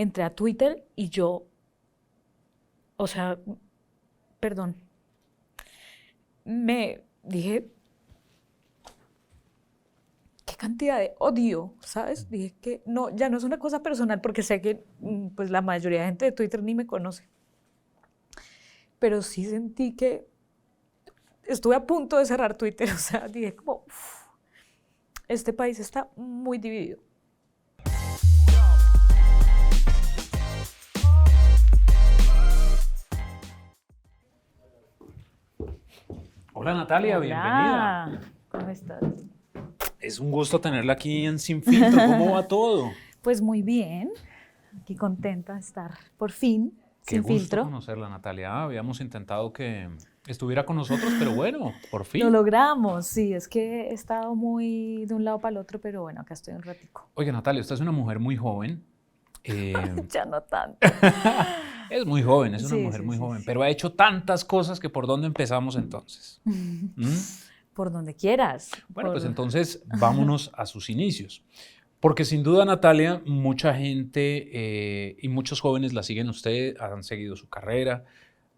entré a Twitter y yo, o sea, perdón, me dije, qué cantidad de odio, ¿sabes? Dije que no, ya no es una cosa personal porque sé que pues la mayoría de gente de Twitter ni me conoce, pero sí sentí que estuve a punto de cerrar Twitter, o sea, dije como, "Uf, este país está muy dividido". Hola Natalia, bienvenida. Hola, ¿cómo estás? Es un gusto tenerla aquí en Sin Filtro. ¿Cómo va todo? Pues muy bien, aquí contenta de estar por fin Qué sin gusto filtro. conocerla, Natalia. Habíamos intentado que estuviera con nosotros, pero bueno, por Lo fin. logramos, sí, es que he estado muy de un lado para el otro, pero bueno, acá estoy un ratico. Oye, Natalia, usted es una mujer muy joven. Eh, Ya no tanto. es muy joven, es una Sí, mujer sí, muy sí, joven, sí. pero ha hecho tantas cosas que ¿por dónde empezamos entonces? ¿Mm? Por donde quieras. Bueno, pues entonces vámonos a sus inicios. Porque sin duda, Natalia, mucha gente y muchos jóvenes la siguen a usted, han seguido su carrera,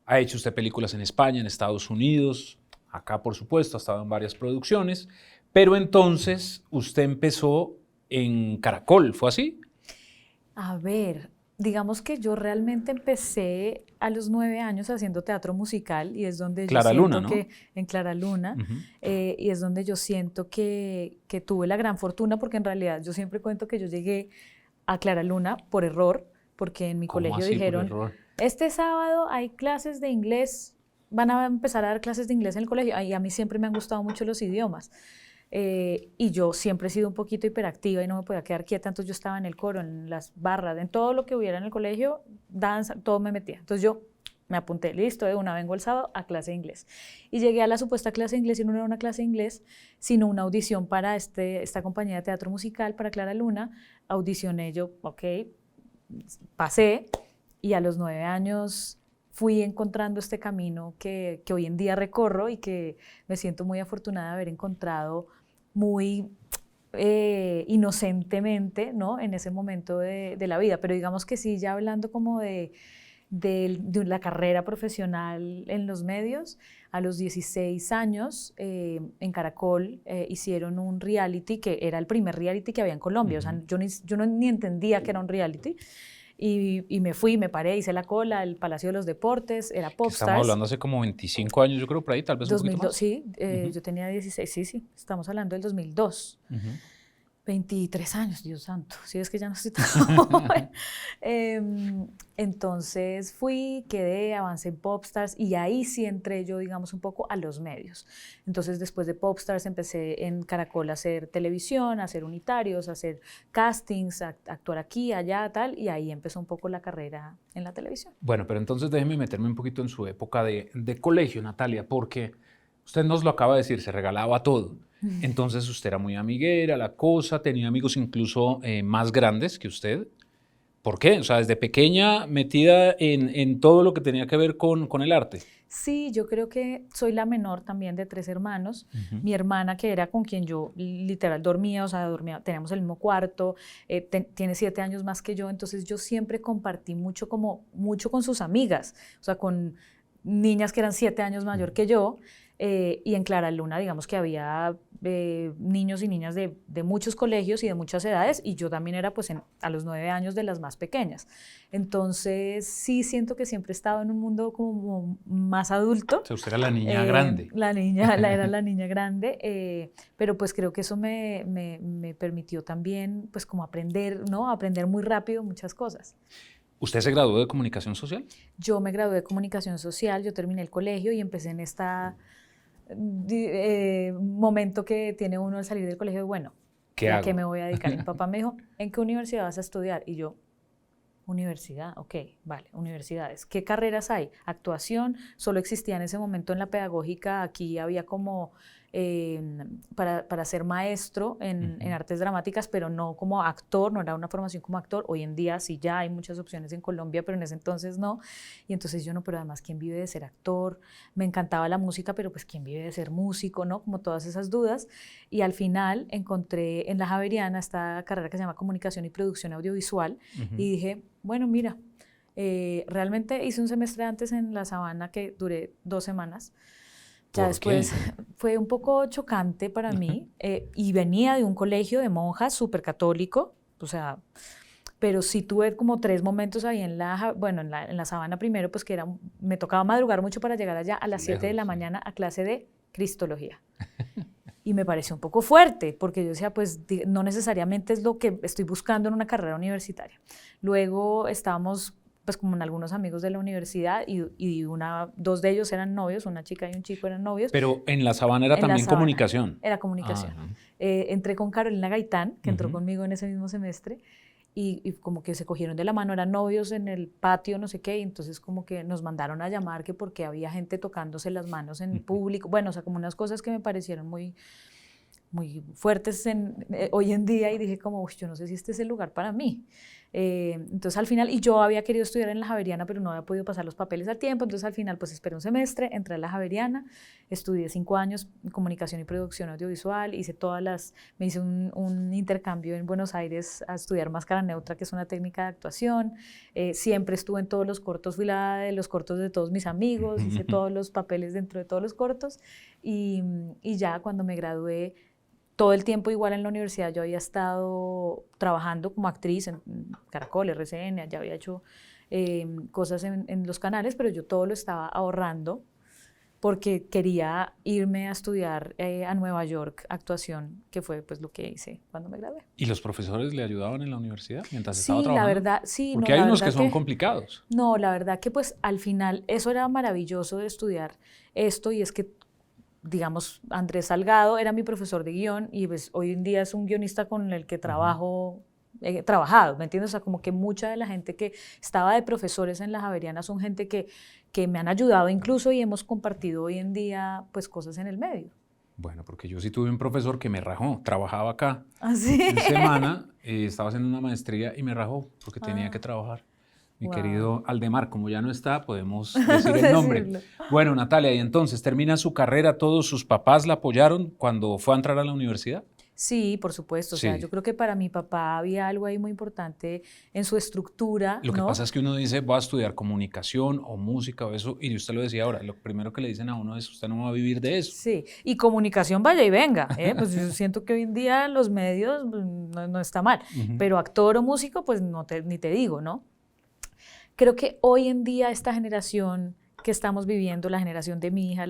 ha hecho usted películas en España, en Estados Unidos, acá por supuesto, ha estado en varias producciones, pero entonces usted empezó en Caracol, ¿fue así? A ver, digamos que yo realmente empecé a los 9 años haciendo teatro musical y es donde yo Clara Luna, siento ¿no? que, en Clara Luna, Ujú. y es donde yo siento que tuve la gran fortuna, porque en realidad yo siempre cuento que yo llegué a Clara Luna por error, porque en mi ¿Cómo colegio así por dijeron, error? este sábado hay clases de inglés, van a empezar a dar clases de inglés en el colegio, y a mí siempre me han gustado mucho los idiomas. Y yo siempre he sido un poquito hiperactiva y no me podía quedar quieta, entonces yo estaba en el coro, en las barras, en todo lo que hubiera en el colegio, danza, todo me metía. Entonces yo me apunté, listo, de una vengo el sábado a clase de inglés. Y llegué a la supuesta clase de inglés y no era una clase de inglés, sino una audición para esta compañía de teatro musical, para Clara Luna. Audicioné yo, ok, pasé y a los 9 años fui encontrando este camino que hoy en día recorro y que me siento muy afortunada de haber encontrado muy inocentemente, ¿no? En ese momento de la vida. Pero digamos que sí, ya hablando como de la carrera profesional en los medios, a los 16 años en Caracol hicieron un reality que era el primer reality que había en Colombia. O sea, yo ni entendía que era un reality. Y me fui, me paré, hice la cola, el Palacio de los Deportes, era Que estamos Popstars. hablando hace como 25 años, yo creo por ahí, tal vez un poquito 2002, más. sí, Ujú, yo tenía 16, sí, sí, estamos hablando del 2002. ujú. 23 años, Dios santo, si es que ya no estoy tan joven. Entonces fui, quedé, avancé en Popstars y ahí sí entré yo, digamos, un poco a los medios. Entonces después de Popstars empecé en Caracol a hacer televisión, a hacer unitarios, a hacer castings, a actuar aquí, allá, tal, y ahí empezó un poco la carrera en la televisión. Bueno, pero entonces déjeme meterme un poquito en su época de colegio, Natalia, porque usted nos lo acaba de decir, se regalaba todo. Entonces usted era muy amiguera, la cosa, tenía amigos incluso más grandes que usted. ¿Por qué? O sea, desde pequeña metida en todo lo que tenía que ver con el arte. Sí, yo creo que soy la menor también de 3 hermanos. Ujú. Mi hermana, que era con quien yo literal dormía, o sea, teníamos el mismo cuarto, tiene 7 años más que yo, entonces yo siempre compartí mucho, como, mucho con sus amigas, o sea, con niñas que eran 7 años mayor que yo, y en Clara Luna, digamos que había niños y niñas de muchos colegios y de muchas edades, y yo también era pues a los 9 años de las más pequeñas. Entonces sí siento que siempre he estado en un mundo como más O adulto. sea, usted era la niña grande. Era la niña grande, pero pues creo que eso me permitió también pues como aprender, ¿no? Aprender muy rápido muchas cosas. ¿Usted se graduó de comunicación social? Yo me gradué de comunicación social, yo terminé el colegio y empecé en momento que tiene uno al salir del colegio, bueno, ¿Qué ¿y a qué hago? me voy a dedicar? Y mi papá me dijo, ¿en qué universidad vas a estudiar? Y yo, universidad, ok, vale, universidades. ¿Qué carreras hay? Actuación, solo existía en ese momento en la pedagógica, aquí había como para ser maestro en artes dramáticas, pero no como actor, no era una formación como actor. Hoy en día sí ya hay muchas opciones en Colombia, pero en ese entonces no. Y entonces yo no, pero además, ¿quién vive de ser actor? Me encantaba la música, pero pues ¿quién vive de ser músico? ¿No? Como todas esas dudas. Y al final encontré en la Javeriana esta carrera que se llama Comunicación y Producción Audiovisual y dije, bueno, mira, realmente hice un semestre antes en La Sabana que duré 2 semanas. Ya después fue un poco chocante para mí y venía de un colegio de monjas súper católico, o sea, pero sí tuve como 3 momentos ahí en la Sabana primero, pues que me tocaba madrugar mucho para llegar allá a las 7 de la mañana a clase de Cristología. Y me pareció un poco fuerte, porque yo decía, pues no necesariamente es lo que estoy buscando en una carrera universitaria. Luego estábamos pues como en algunos amigos de la universidad y 2 de ellos eran novios, una chica y un chico eran novios. Pero en La Sabana era también comunicación. Era comunicación. Entré con Carolina Gaitán, que entró conmigo en ese mismo semestre, y como que se cogieron de la mano, eran novios en el patio, no sé qué, y entonces como que nos mandaron a llamar que porque había gente tocándose las manos en público, bueno, o sea, como unas cosas que me parecieron muy fuertes hoy en día y dije como, yo no sé si este es el lugar para mí. Entonces al final, y yo había querido estudiar en la Javeriana, pero no había podido pasar los papeles al tiempo, entonces al final pues esperé un semestre, entré a la Javeriana, estudié 5 años en Comunicación y Producción Audiovisual, me hice un intercambio en Buenos Aires a estudiar Máscara Neutra, que es una técnica de actuación, siempre estuve en todos los cortos, fui la de los cortos de todos mis amigos, hice todos los papeles dentro de todos los cortos, y ya cuando me gradué, todo el tiempo igual en la universidad yo había estado trabajando como actriz en Caracol, RCN, ya había hecho cosas en los canales, pero yo todo lo estaba ahorrando porque quería irme a estudiar a Nueva York actuación, que fue pues lo que hice cuando me gradué. ¿Y los profesores le ayudaban en la universidad mientras estaba trabajando? Sí, la verdad, sí. Porque hay unos que son complicados. No, la verdad que pues al final eso era maravilloso de estudiar esto y es que digamos, Andrés Salgado era mi profesor de guión y pues hoy en día es un guionista con el que trabajado, ¿me entiendes? O sea, como que mucha de la gente que estaba de profesores en la Javeriana son gente que me han ayudado incluso y hemos compartido hoy en día pues cosas en el medio. Bueno, porque yo sí tuve un profesor que me rajó, trabajaba acá. ¿Ah, sí? En semana estaba haciendo una maestría y me rajó porque tenía que trabajar. Mi querido Aldemar, como ya no está, podemos decir el nombre. Bueno, Natalia, y entonces termina su carrera, ¿todos sus papás la apoyaron cuando fue a entrar a la universidad? Sí, por supuesto. Sí. O sea, yo creo que para mi papá había algo ahí muy importante en su estructura. Lo que pasa es que uno dice, voy a estudiar comunicación o música o eso, y usted lo decía ahora, lo primero que le dicen a uno es, usted no va a vivir de eso. Sí, y comunicación vaya y venga, pues yo siento que hoy en día los medios no está mal, pero actor o músico, pues ni te digo, ¿no? Creo que hoy en día esta generación que estamos viviendo, la generación de mi hija,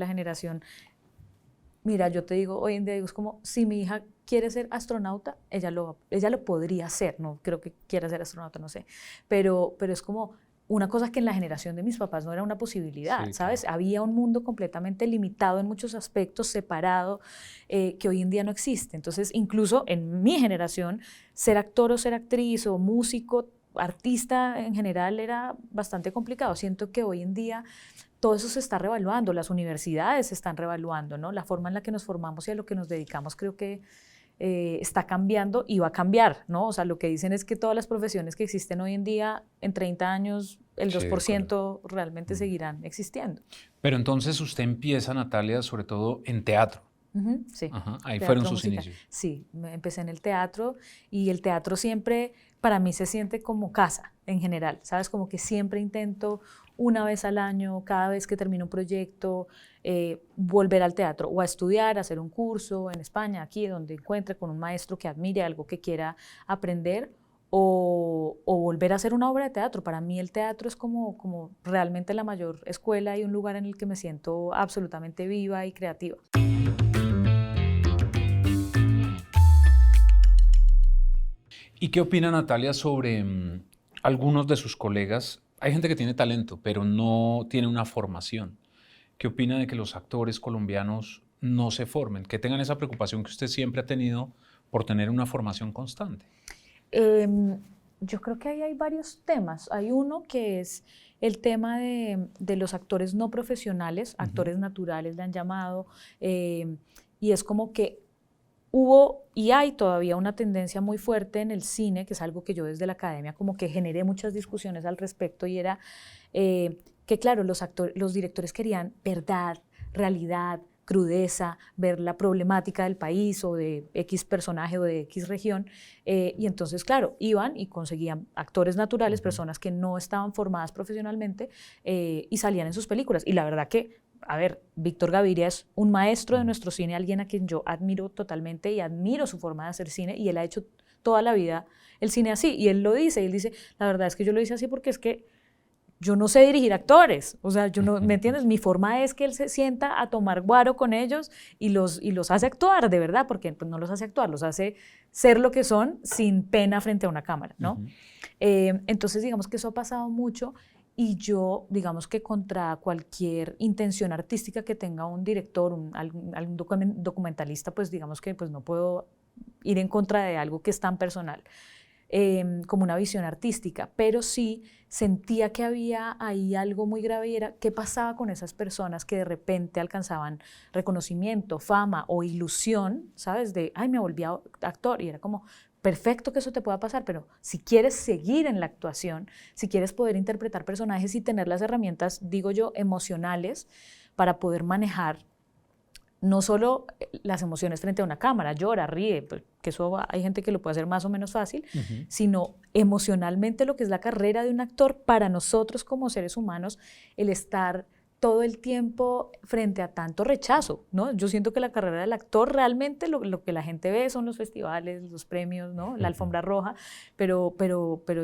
mira, yo te digo, hoy en día digo, es como, si mi hija quiere ser astronauta, ella lo podría hacer, no creo que quiera ser astronauta, no sé, pero es como una cosa que en la generación de mis papás no era una posibilidad, sí, ¿sabes? Claro. Había un mundo completamente limitado en muchos aspectos, separado, que hoy en día no existe. Entonces, incluso en mi generación, ser actor o ser actriz o músico, artista en general era bastante complicado. Siento que hoy en día todo eso se está revaluando, las universidades se están revaluando, ¿no? La forma en la que nos formamos y a lo que nos dedicamos creo que está cambiando y va a cambiar, ¿no? O sea, lo que dicen es que todas las profesiones que existen hoy en día, en 30 años, el 2% realmente seguirán existiendo. Pero entonces usted empieza, Natalia, sobre todo en teatro. Sí. Ajá, ahí teatro, fueron sus música. inicios. Sí, empecé en el teatro y el teatro siempre para mí se siente como casa en general, ¿sabes? Como que siempre intento una vez al año, cada vez que termino un proyecto, volver al teatro o a estudiar, a hacer un curso en España, aquí donde encuentre con un maestro que admire algo que quiera aprender o volver a hacer una obra de teatro. Para mí el teatro es como realmente la mayor escuela y un lugar en el que me siento absolutamente viva y creativa. ¿Y qué opina Natalia sobre algunos de sus colegas? Hay gente que tiene talento, pero no tiene una formación. ¿Qué opina de que los actores colombianos no se formen? Que tengan esa preocupación que usted siempre ha tenido por tener una formación constante. Yo creo que ahí hay varios temas. Hay uno que es el tema de los actores no profesionales, actores naturales le han llamado, y es como que hubo y hay todavía una tendencia muy fuerte en el cine, que es algo que yo desde la academia como que generé muchas discusiones al respecto, y era que claro, los directores querían verdad, realidad, crudeza, ver la problemática del país o de X personaje o de X región, y entonces, claro, iban y conseguían actores naturales, personas que no estaban formadas profesionalmente, y salían en sus películas. Y la verdad que, a ver, Víctor Gaviria es un maestro de nuestro cine, alguien a quien yo admiro totalmente y admiro su forma de hacer cine, y él ha hecho toda la vida el cine así, y él lo dice, y él dice, la verdad es que yo lo hice así porque es que yo no sé dirigir actores, o sea, yo no, ¿me entiendes? Mi forma es que él se sienta a tomar guaro con ellos y los hace actuar, de verdad, porque pues, no los hace actuar, los hace ser lo que son sin pena frente a una cámara, ¿no? Entonces, digamos que eso ha pasado mucho, y yo, digamos que contra cualquier intención artística que tenga un director, algún documentalista, pues digamos que pues, no puedo ir en contra de algo que es tan personal. Como una visión artística, pero sí sentía que había ahí algo muy grave, y era qué pasaba con esas personas que de repente alcanzaban reconocimiento, fama o ilusión, ¿sabes? De, ay, me volví actor, y era como, perfecto que eso te pueda pasar, pero si quieres seguir en la actuación, si quieres poder interpretar personajes y tener las herramientas, digo yo, emocionales para poder manejar no solo las emociones frente a una cámara, llora, ríe, pues, que eso hay gente que lo puede hacer más o menos fácil, sino emocionalmente lo que es la carrera de un actor para nosotros como seres humanos, el estar todo el tiempo frente a tanto rechazo, ¿no? Yo siento que la carrera del actor realmente lo que la gente ve son los festivales, los premios, ¿no? La alfombra roja, pero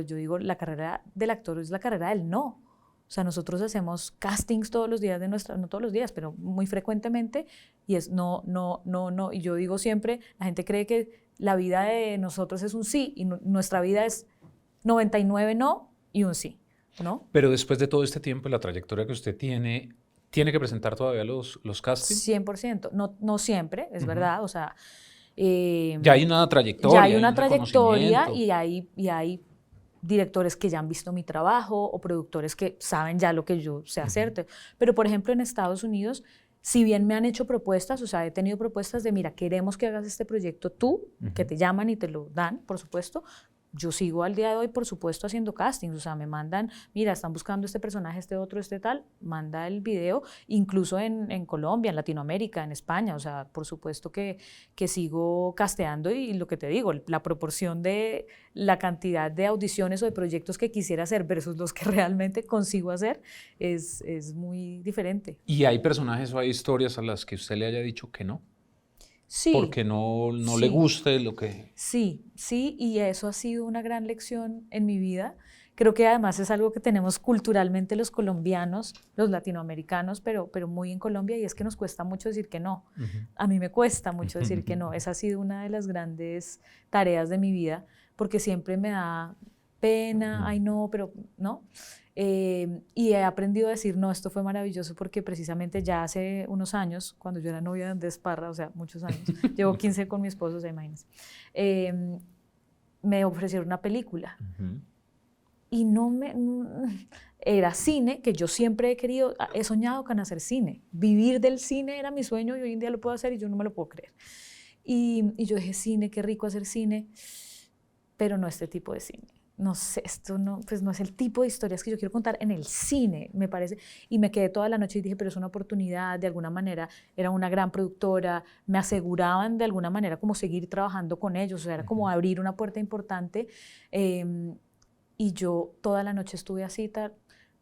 yo digo, la carrera del actor es la carrera del no. O sea, nosotros hacemos castings todos los días no todos los días, pero muy frecuentemente, y es no, no, no, no. Y yo digo siempre, la gente cree que la vida de nosotros es un sí, y nuestra vida es 99 no y un sí, ¿no? Pero después de todo este tiempo, la trayectoria que usted ¿tiene que presentar todavía los castings? 100%, no siempre, es verdad, o sea, Ya hay una ya trayectoria, hay hay una un trayectoria, reconocimiento. y hay directores que ya han visto mi trabajo o productores que saben ya lo que yo sé hacer. Pero, por ejemplo, en Estados Unidos, si bien me han hecho propuestas, o sea, he tenido propuestas de, mira, queremos que hagas este proyecto tú, que te llaman y te lo dan, por supuesto. Yo sigo al día de hoy, por supuesto, haciendo castings, o sea, me mandan, mira, están buscando este personaje, este otro, este tal, manda el video, incluso en Colombia, en Latinoamérica, en España, o sea, por supuesto que sigo casteando, y lo que te digo, la proporción de la cantidad de audiciones o de proyectos que quisiera hacer versus los que realmente consigo hacer es muy diferente. ¿Y hay personajes o hay historias a las que usted le haya dicho que no? Sí, Porque no le sí. guste lo que... Sí, sí, y eso ha sido una gran lección en mi vida. Creo que además es algo que tenemos culturalmente los colombianos, los latinoamericanos, pero muy en Colombia, y es que nos cuesta mucho decir que no. A mí me cuesta mucho decir que no. Esa ha sido una de las grandes tareas de mi vida, porque siempre me da pena, ay no, pero no. Y he aprendido a decir, no, esto fue maravilloso, porque precisamente ya hace unos años, cuando yo era novia de Andrés Parra, o sea, muchos años, llevo 15 con mi esposo, o sea, imagínense, me ofrecieron una película, y era cine, que yo siempre he querido, he soñado con hacer cine, vivir del cine era mi sueño, y hoy en día lo puedo hacer y yo no me lo puedo creer. Y yo dije, cine, qué rico hacer cine, pero no este tipo de cine. No sé, esto no, pues no es el tipo de historias que yo quiero contar en el cine, me parece. Y me quedé toda la noche y dije, pero es una oportunidad, de alguna manera, era una gran productora, me aseguraban de alguna manera como seguir trabajando con ellos, o sea, era como abrir una puerta importante. Y yo toda la noche estuve así,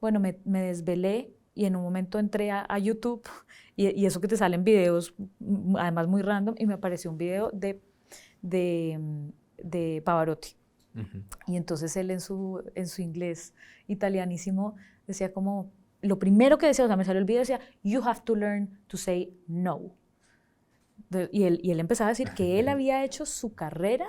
bueno, me desvelé, y en un momento entré a YouTube, y eso que te salen videos, además muy random, y me apareció un video de Pavarotti. Y entonces él en su inglés italianísimo decía como, lo primero que decía, o sea, me salió el video, decía, you have to learn to say no. Y él empezaba a decir que él había hecho su carrera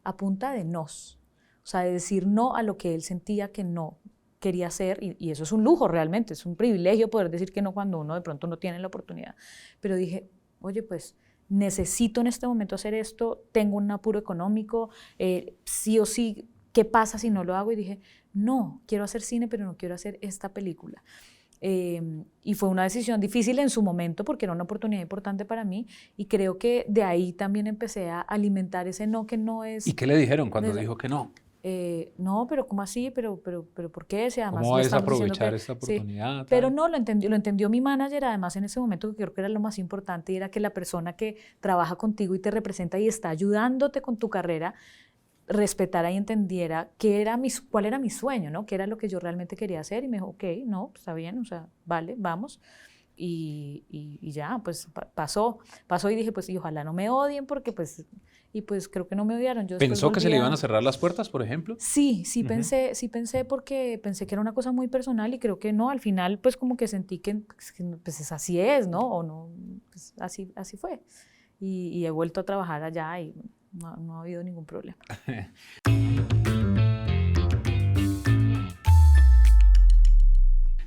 a punta de nos, o sea, de decir no a lo que él sentía que no quería hacer, y eso es un lujo realmente, es un privilegio poder decir que no cuando uno de pronto no tiene la oportunidad. Pero dije, oye, pues necesito en este momento hacer esto, tengo un apuro económico, sí o sí, ¿qué pasa si no lo hago? Y dije, no, quiero hacer cine, pero no quiero hacer esta película. Y fue una decisión difícil en su momento porque era una oportunidad importante para mí y creo que de ahí también empecé a alimentar ese no que no es... ¿Y qué le dijeron cuando de- dijo que no? no, pero ¿cómo así? Pero ¿por qué? Si además ¿Cómo le vas a estamos diciendo aprovechar que esta sí. oportunidad? Pero Tal? no, lo entendió mi manager, además en ese momento que creo que era lo más importante, y era que la persona que trabaja contigo y te representa y está ayudándote con tu carrera, respetara y entendiera cuál era mi sueño, ¿no? Qué era lo que yo realmente quería hacer, y me dijo, ok, no, está bien, o sea, vale, vamos. Y ya, pues pasó y dije, pues y ojalá no me odien porque pues, y pues creo que no me odiaron. Yo después ¿Pensó que se volví le iban a a... cerrar las puertas, por ejemplo? Sí, Ujú. sí pensé porque pensé que era una cosa muy personal y creo que no, al final pues como que sentí que, pues así es, ¿no? O no, pues así fue. Y he vuelto a trabajar allá y no ha habido ningún problema.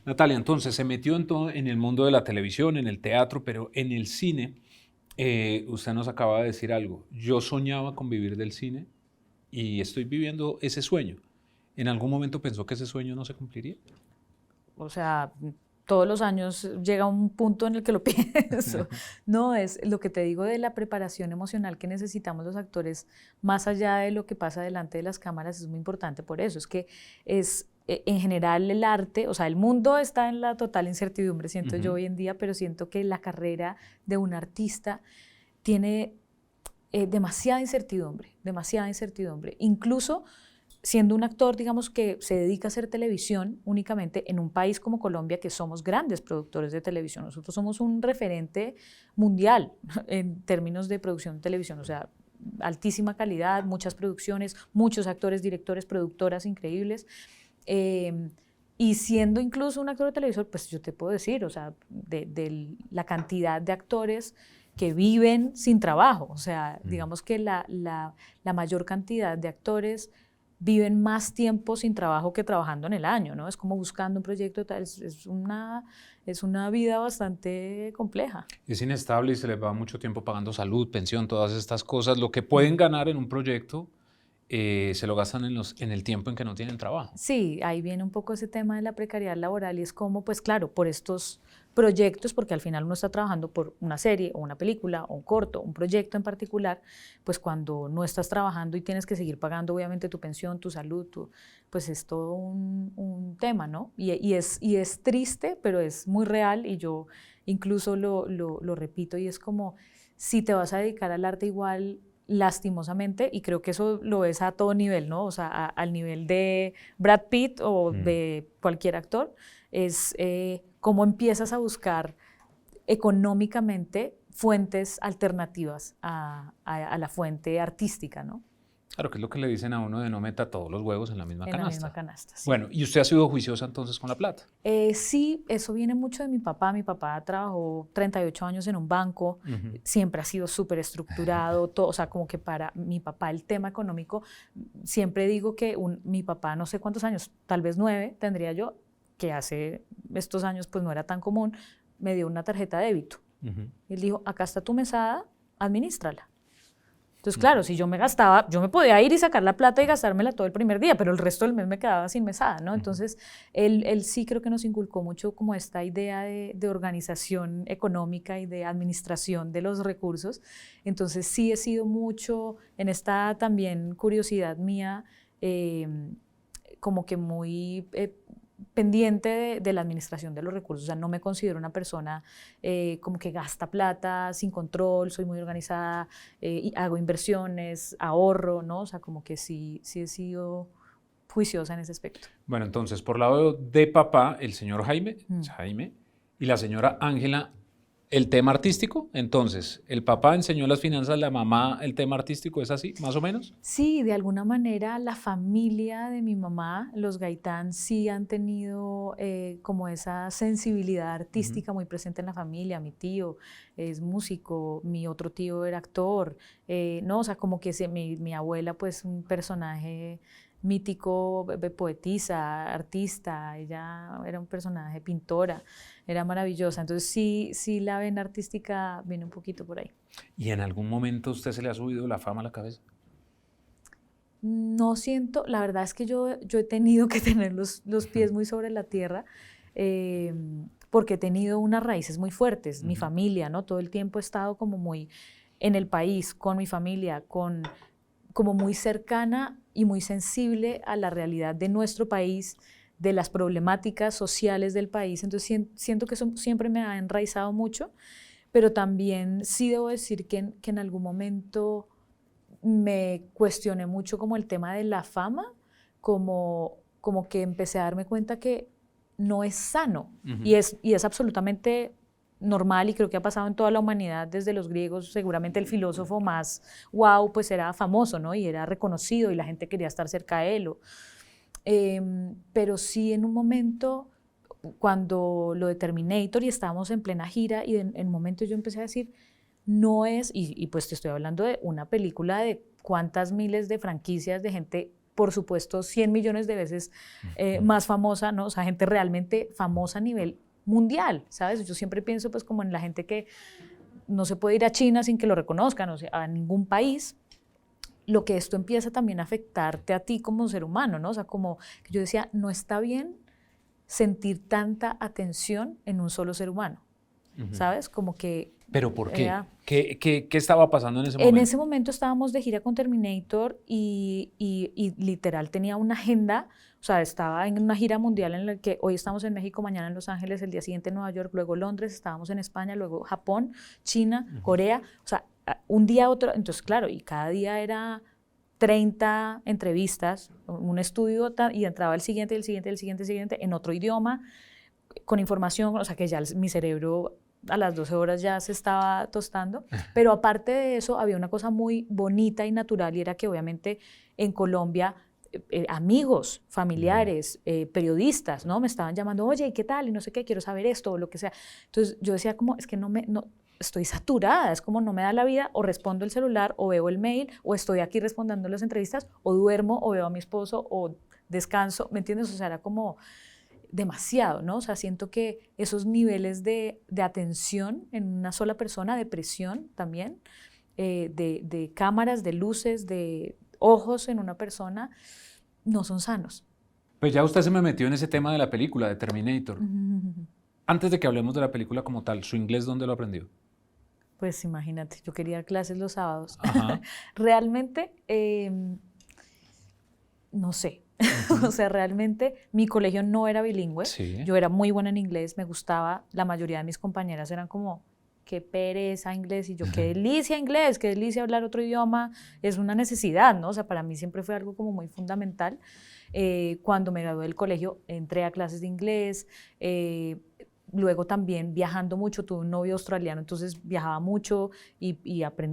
Natalia, entonces se metió en todo, en el mundo de la televisión, en el teatro, pero en el cine, usted nos acaba de decir algo. Yo soñaba con vivir del cine y estoy viviendo ese sueño. ¿En algún momento pensó que ese sueño no se cumpliría? O sea, todos los años llega un punto en el que lo pienso. No, es lo que te digo de la preparación emocional que necesitamos los actores, más allá de lo que pasa delante de las cámaras, es muy importante por eso. Es que en general el arte, o sea, el mundo está en la total incertidumbre, siento yo Ujú. hoy en día, pero siento que la carrera de un artista tiene demasiada incertidumbre, demasiada incertidumbre. Incluso siendo un actor, digamos, que se dedica a hacer televisión únicamente en un país como Colombia, que somos grandes productores de televisión. Nosotros somos un referente mundial en términos de producción de televisión, o sea, altísima calidad, muchas producciones, muchos actores, directores, productoras increíbles. Eh, y siendo incluso un actor de televisión, pues yo te puedo decir, o sea, de la cantidad de actores que viven sin trabajo, o sea, digamos que la mayor cantidad de actores viven más tiempo sin trabajo que trabajando en el año, ¿no? Es como buscando un proyecto, es una vida bastante compleja. Es inestable y se les va mucho tiempo pagando salud, pensión, todas estas cosas. Lo que Mm. pueden ganar en un proyecto se lo gastan en el tiempo en que no tienen trabajo. Sí, ahí viene un poco ese tema de la precariedad laboral y es como, pues claro, por estos proyectos, porque al final uno está trabajando por una serie o una película o un corto, un proyecto en particular, pues cuando no estás trabajando y tienes que seguir pagando obviamente tu pensión, tu salud, pues es todo un tema, ¿no? Y es triste, pero es muy real y yo incluso lo repito y es como, si te vas a dedicar al arte igual lastimosamente, y creo que eso lo ves a todo nivel, ¿no? O sea, al nivel de Brad Pitt o Mm. de cualquier actor, es cómo empiezas a buscar económicamente fuentes alternativas a la fuente artística, ¿no? Claro, que es lo que le dicen a uno de no meta todos los huevos en la misma En la misma canasta. canasta, sí. Bueno, y usted ha sido juiciosa entonces con la plata. Sí, eso viene mucho de mi papá. Mi papá trabajó 38 años en un banco, Ujú. siempre ha sido súper estructurado, todo, o sea, como que para mi papá el tema económico, siempre digo que mi papá, no sé cuántos años, tal vez 9 tendría yo, que hace estos años pues no era tan común, me dio una tarjeta de débito. Ujú. Y él dijo, acá está tu mesada, administrala. Entonces, claro, si yo me gastaba, yo me podía ir y sacar la plata y gastármela todo el primer día, pero el resto del mes me quedaba sin mesada, ¿no? Entonces, él sí creo que nos inculcó mucho como esta idea de organización económica y de administración de los recursos. Entonces, sí he sido mucho en esta también curiosidad mía, eh, como que muy pendiente de la administración de los recursos. O sea, no me considero una persona como que gasta plata sin control, soy muy organizada, y hago inversiones, ahorro, ¿no? O sea, como que sí he sido juiciosa en ese aspecto. Bueno, entonces, por lado de papá, el señor Mm. Jaime, y la señora Ángela, el tema artístico. Entonces, el papá enseñó las finanzas, la mamá el tema artístico, ¿es así, más o menos? Sí, de alguna manera la familia de mi mamá, los Gaitán, sí han tenido como esa sensibilidad Ujú. artística muy presente en la familia. Mi tío es músico, mi otro tío era actor, no, o sea, como que mi abuela, pues un personaje mítico, poetisa, artista, ella era un personaje pintora, era maravillosa. Entonces sí la vena artística viene un poquito por ahí. ¿Y en algún momento a usted se le ha subido la fama a la cabeza? No siento, la verdad es que yo he tenido que tener los pies muy sobre la tierra. porque he tenido unas raíces muy fuertes, mi familia, ¿no? Todo el tiempo he estado como muy en el país, con mi familia, como muy cercana y muy sensible a la realidad de nuestro país, de las problemáticas sociales del país. Entonces siento que eso siempre me ha enraizado mucho, pero también sí debo decir que en algún momento me cuestioné mucho como el tema de la fama, como que empecé a darme cuenta que no es sano y es absolutamente normal, y creo que ha pasado en toda la humanidad desde los griegos. Seguramente el filósofo más wow pues era famoso, ¿no? Y era reconocido y la gente quería estar cerca de él. Pero sí, en un momento, cuando lo de Terminator y estábamos en plena gira, y en un momento yo empecé a decir, no es, y pues te estoy hablando de una película de cuántas miles de franquicias, de gente, por supuesto, 100 millones de veces más famosa, ¿no? O sea, gente realmente famosa a nivel mundial, ¿sabes? Yo siempre pienso pues como en la gente que no se puede ir a China sin que lo reconozcan, o sea, a ningún país. Lo que esto empieza también a afectarte a ti como ser humano, ¿no? O sea, como que yo decía, no está bien sentir tanta atención en un solo ser humano, ¿sabes? Como que... ¿Pero por qué? ¿Qué estaba pasando en ese momento? En ese momento estábamos de gira con Terminator y literal tenía una agenda, o sea, estaba en una gira mundial en la que hoy estamos en México, mañana en Los Ángeles, el día siguiente en Nueva York, luego Londres, estábamos en España, luego Japón, China, Corea, o sea, un día otro. Entonces, claro, y cada día era 30 entrevistas, un estudio, y entraba el siguiente, el siguiente, el siguiente, el siguiente, en otro idioma, con información, o sea, que ya mi cerebro a las 12 horas ya se estaba tostando. Pero aparte de eso, había una cosa muy bonita y natural, y era que obviamente en Colombia amigos, familiares, periodistas, ¿no? Me estaban llamando, oye, ¿y qué tal? Y no sé qué, quiero saber esto o lo que sea. Entonces yo decía como, es que no, estoy saturada, es como no me da la vida, o respondo el celular, o veo el mail, o estoy aquí respondiendo las entrevistas, o duermo, o veo a mi esposo, o descanso, ¿me entiendes? O sea, era como demasiado, ¿no? O sea, siento que esos niveles de atención en una sola persona, de presión también, de cámaras, de luces, de ojos en una persona, no son sanos. Pues ya usted se me metió en ese tema de la película, de Terminator. Antes de que hablemos de la película como tal, ¿su inglés dónde lo aprendió? Pues imagínate, yo quería dar clases los sábados. Ajá. Realmente, no sé. O sea, realmente mi colegio no era bilingüe. Sí. Yo era muy buena en inglés, me gustaba. La mayoría de mis compañeras eran como, qué pereza inglés, y yo, qué delicia inglés, qué delicia hablar otro idioma, es una necesidad, ¿no? O sea, para mí siempre fue algo como muy fundamental. Cuando me gradué del colegio, entré a clases de inglés. Luego también viajando mucho, tuve un novio australiano, entonces viajaba mucho y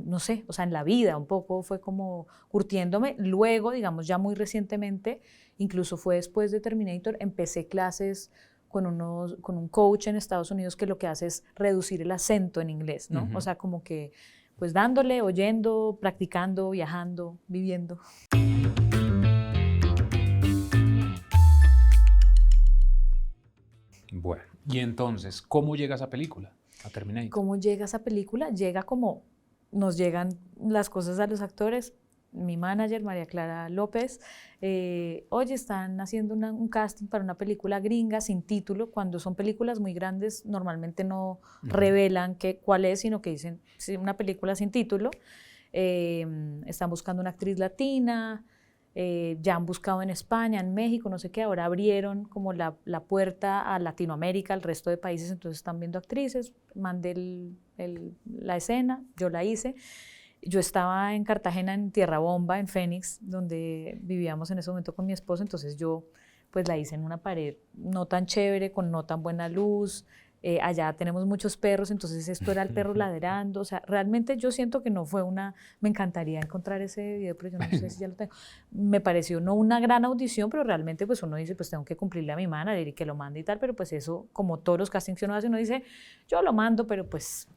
no sé, o sea, en la vida un poco fue como curtiéndome. Luego, digamos, ya muy recientemente, incluso fue después de Terminator, empecé clases con un coach en Estados Unidos que lo que hace es reducir el acento en inglés, ¿no? O sea, como que pues dándole, oyendo, practicando, viajando, viviendo. Bueno, y entonces, ¿cómo llega esa película a Terminator? ¿Cómo llega esa película? Llega como nos llegan las cosas a los actores. Mi manager, María Clara López, oye, están haciendo un casting para una película gringa sin título. Cuando son películas muy grandes, normalmente no revelan cuál es, sino que dicen una película sin título. Están buscando una actriz latina. Ya han buscado en España, en México, no sé qué, ahora abrieron como la puerta a Latinoamérica, al resto de países, entonces están viendo actrices. Mandé la escena, yo la hice. Yo estaba en Cartagena, en Tierra Bomba, en Fénix, donde vivíamos en ese momento con mi esposo, entonces yo pues la hice en una pared no tan chévere, con no tan buena luz. Allá tenemos muchos perros, entonces esto era el perro ladrando. O sea, realmente yo siento que no fue me encantaría encontrar ese video, pero yo no sé si ya lo tengo. Me pareció no una gran audición, pero realmente pues uno dice, pues tengo que cumplirle a mi manager y que lo mande y tal, pero pues eso, como todos los castings que uno hace, uno dice, yo lo mando, pero pues...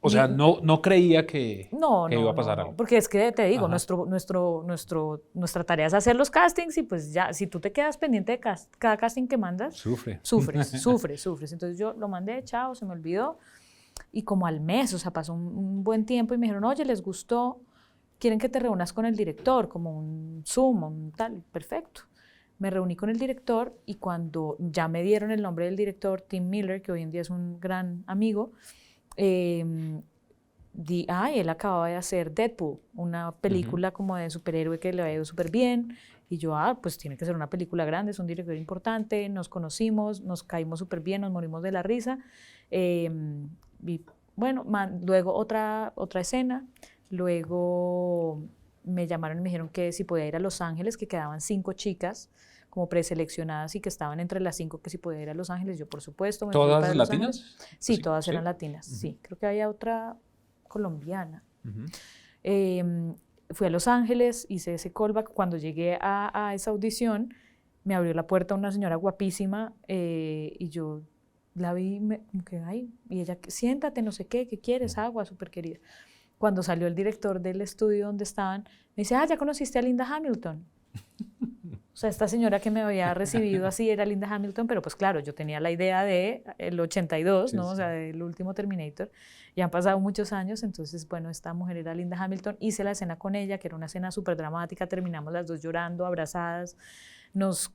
O sea, no creía que iba a pasar no, algo. porque es que te digo, nuestra tarea es hacer los castings, y pues ya, si tú te quedas pendiente de cada casting que mandas, sufres. Entonces yo lo mandé, chao, se me olvidó. Y como al mes, o sea, pasó un buen tiempo y me dijeron, oye, les gustó, quieren que te reúnas con el director, como un Zoom, un tal, perfecto. me reuní con el director y cuando ya me dieron el nombre del director, Tim Miller, que hoy en día es un gran amigo, él acababa de hacer Deadpool, una película como de superhéroe que le había ido súper bien. Y yo, pues tiene que ser una película grande, es un director importante, nos conocimos, nos caímos súper bien, nos morimos de la risa. Y bueno, luego otra escena, luego me llamaron y me dijeron que si podía ir a Los Ángeles, que quedaban 5 chicas como preseleccionadas y que estaban entre las 5 que si podía ir a Los Ángeles. Yo, por supuesto, me fui para ¿Todas Los latinas? Ángeles. Sí, Sí, todas sí. eran latinas, sí. Creo que había otra colombiana. Fui a Los Ángeles, hice ese callback. Cuando llegué a esa audición, me abrió la puerta una señora guapísima y yo la vi, como que, y ella, siéntate, no sé qué quieres, agua, súper querida. Cuando salió el director del estudio donde estaban, me dice, ¿ya conociste a Linda Hamilton? O sea, esta señora que me había recibido así era Linda Hamilton, pero pues claro, yo tenía la idea de el 82, ¿no? Sí. O sea, del último Terminator. Ya han pasado muchos años, entonces, bueno, esta mujer era Linda Hamilton. Hice la escena con ella, que era una escena súper dramática. Terminamos las dos llorando, abrazadas. Nos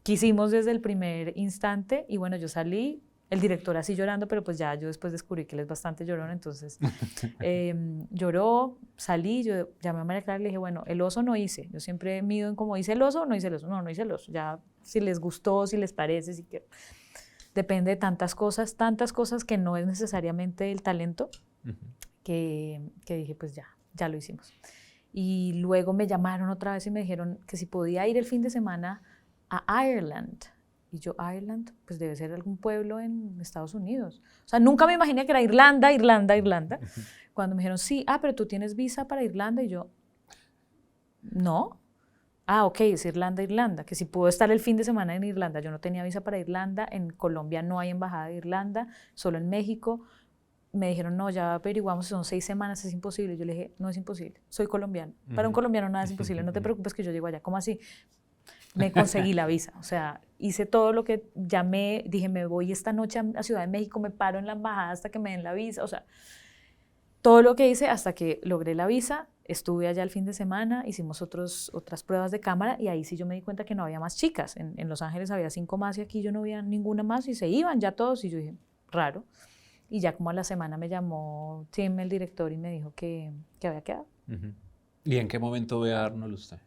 quisimos desde el primer instante y bueno, yo salí, el director así llorando, pero pues ya yo después descubrí que él es bastante llorón, entonces lloró, salí, yo llamé a María Clara y le dije, bueno, el oso no hice, yo siempre mido en cómo hice el oso o no hice el oso, no hice el oso, ya si les gustó, si les parece, si quieren. Depende de tantas cosas que no es necesariamente el talento, que dije, pues ya lo hicimos. Y luego me llamaron otra vez y me dijeron que si podía ir el fin de semana a Ireland. Y yo, Ireland, pues debe ser algún pueblo en Estados Unidos. O sea, nunca me imaginé que era Irlanda. Cuando me dijeron, sí, pero tú tienes visa para Irlanda. Y yo, no. Ok, es Irlanda, que si puedo estar el fin de semana en Irlanda. Yo no tenía visa para Irlanda, en Colombia no hay embajada de Irlanda, solo en México. Me dijeron, no, ya averiguamos, son 6 semanas, es imposible. Yo le dije, no es imposible, soy colombiano. Para un colombiano nada es imposible, no te preocupes que yo llego allá. ¿Cómo así? Me conseguí la visa, o sea, hice todo lo que llamé, dije, me voy esta noche a Ciudad de México, me paro en la embajada hasta que me den la visa, o sea, todo lo que hice hasta que logré la visa. Estuve allá el fin de semana, hicimos otras pruebas de cámara y ahí sí yo me di cuenta que no había más chicas. En Los Ángeles había 5 más y aquí yo no veía ninguna más y se iban ya todos y yo dije, raro. Y ya como a la semana me llamó Tim, el director, y me dijo que había quedado. ¿Y en qué momento ve a Arnold usted?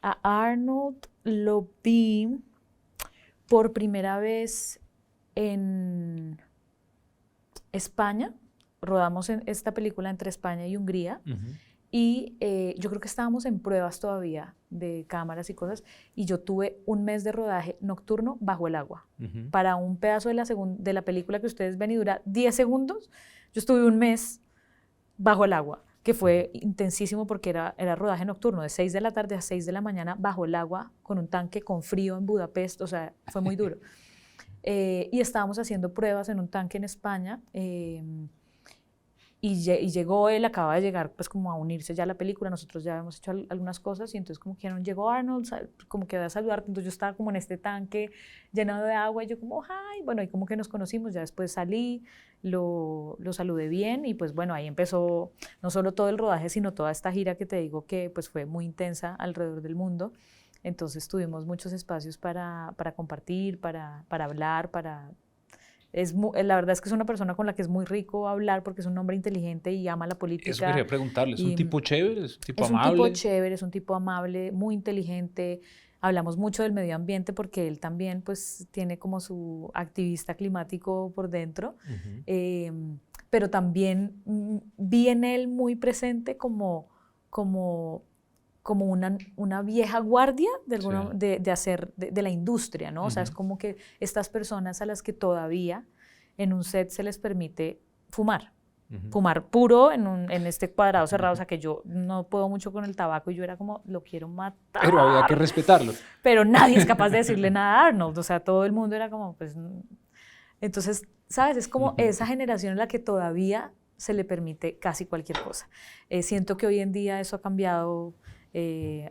A Arnold lo vi por primera vez en España. Rodamos esta película entre España y Hungría. Y yo creo que estábamos en pruebas todavía de cámaras y cosas. Y yo tuve un mes de rodaje nocturno bajo el agua. Para un pedazo de la película que ustedes ven y dura 10 segundos, yo estuve un mes bajo el agua, que fue intensísimo porque era rodaje nocturno, de 6 de la tarde a 6 de la mañana, bajo el agua, con un tanque con frío en Budapest, o sea, fue muy duro. Y estábamos haciendo pruebas en un tanque en España, y llegó él, acaba de llegar pues como a unirse ya a la película, nosotros ya habíamos hecho algunas cosas, y entonces como que llegó Arnold, como que va a saludarte, entonces yo estaba como en este tanque llenado de agua, y yo como, ¡ay! Bueno, y como que nos conocimos, ya después salí, lo saludé bien, y pues bueno, ahí empezó no solo todo el rodaje, sino toda esta gira que te digo que pues fue muy intensa alrededor del mundo. Entonces tuvimos muchos espacios para compartir, para hablar, la verdad es que es una persona con la que es muy rico hablar porque es un hombre inteligente y ama la política. Eso quería preguntarle, ¿es un tipo chévere? ¿Es un tipo amable? Es un tipo chévere, es un tipo amable, muy inteligente. Hablamos mucho del medio ambiente porque él también pues tiene como su activista climático por dentro, pero también vi en él muy presente como una vieja guardia de la industria, ¿no? O sea, es como que estas personas a las que todavía en un set se les permite fumar. Fumar puro en este cuadrado cerrado, o sea que yo no puedo mucho con el tabaco y yo era como, lo quiero matar. Pero había que respetarlo. Pero nadie es capaz de decirle nada a Arnold, o sea, todo el mundo era como, pues... Entonces, ¿sabes? Es como esa generación en la que todavía se le permite casi cualquier cosa. Siento que hoy en día eso ha cambiado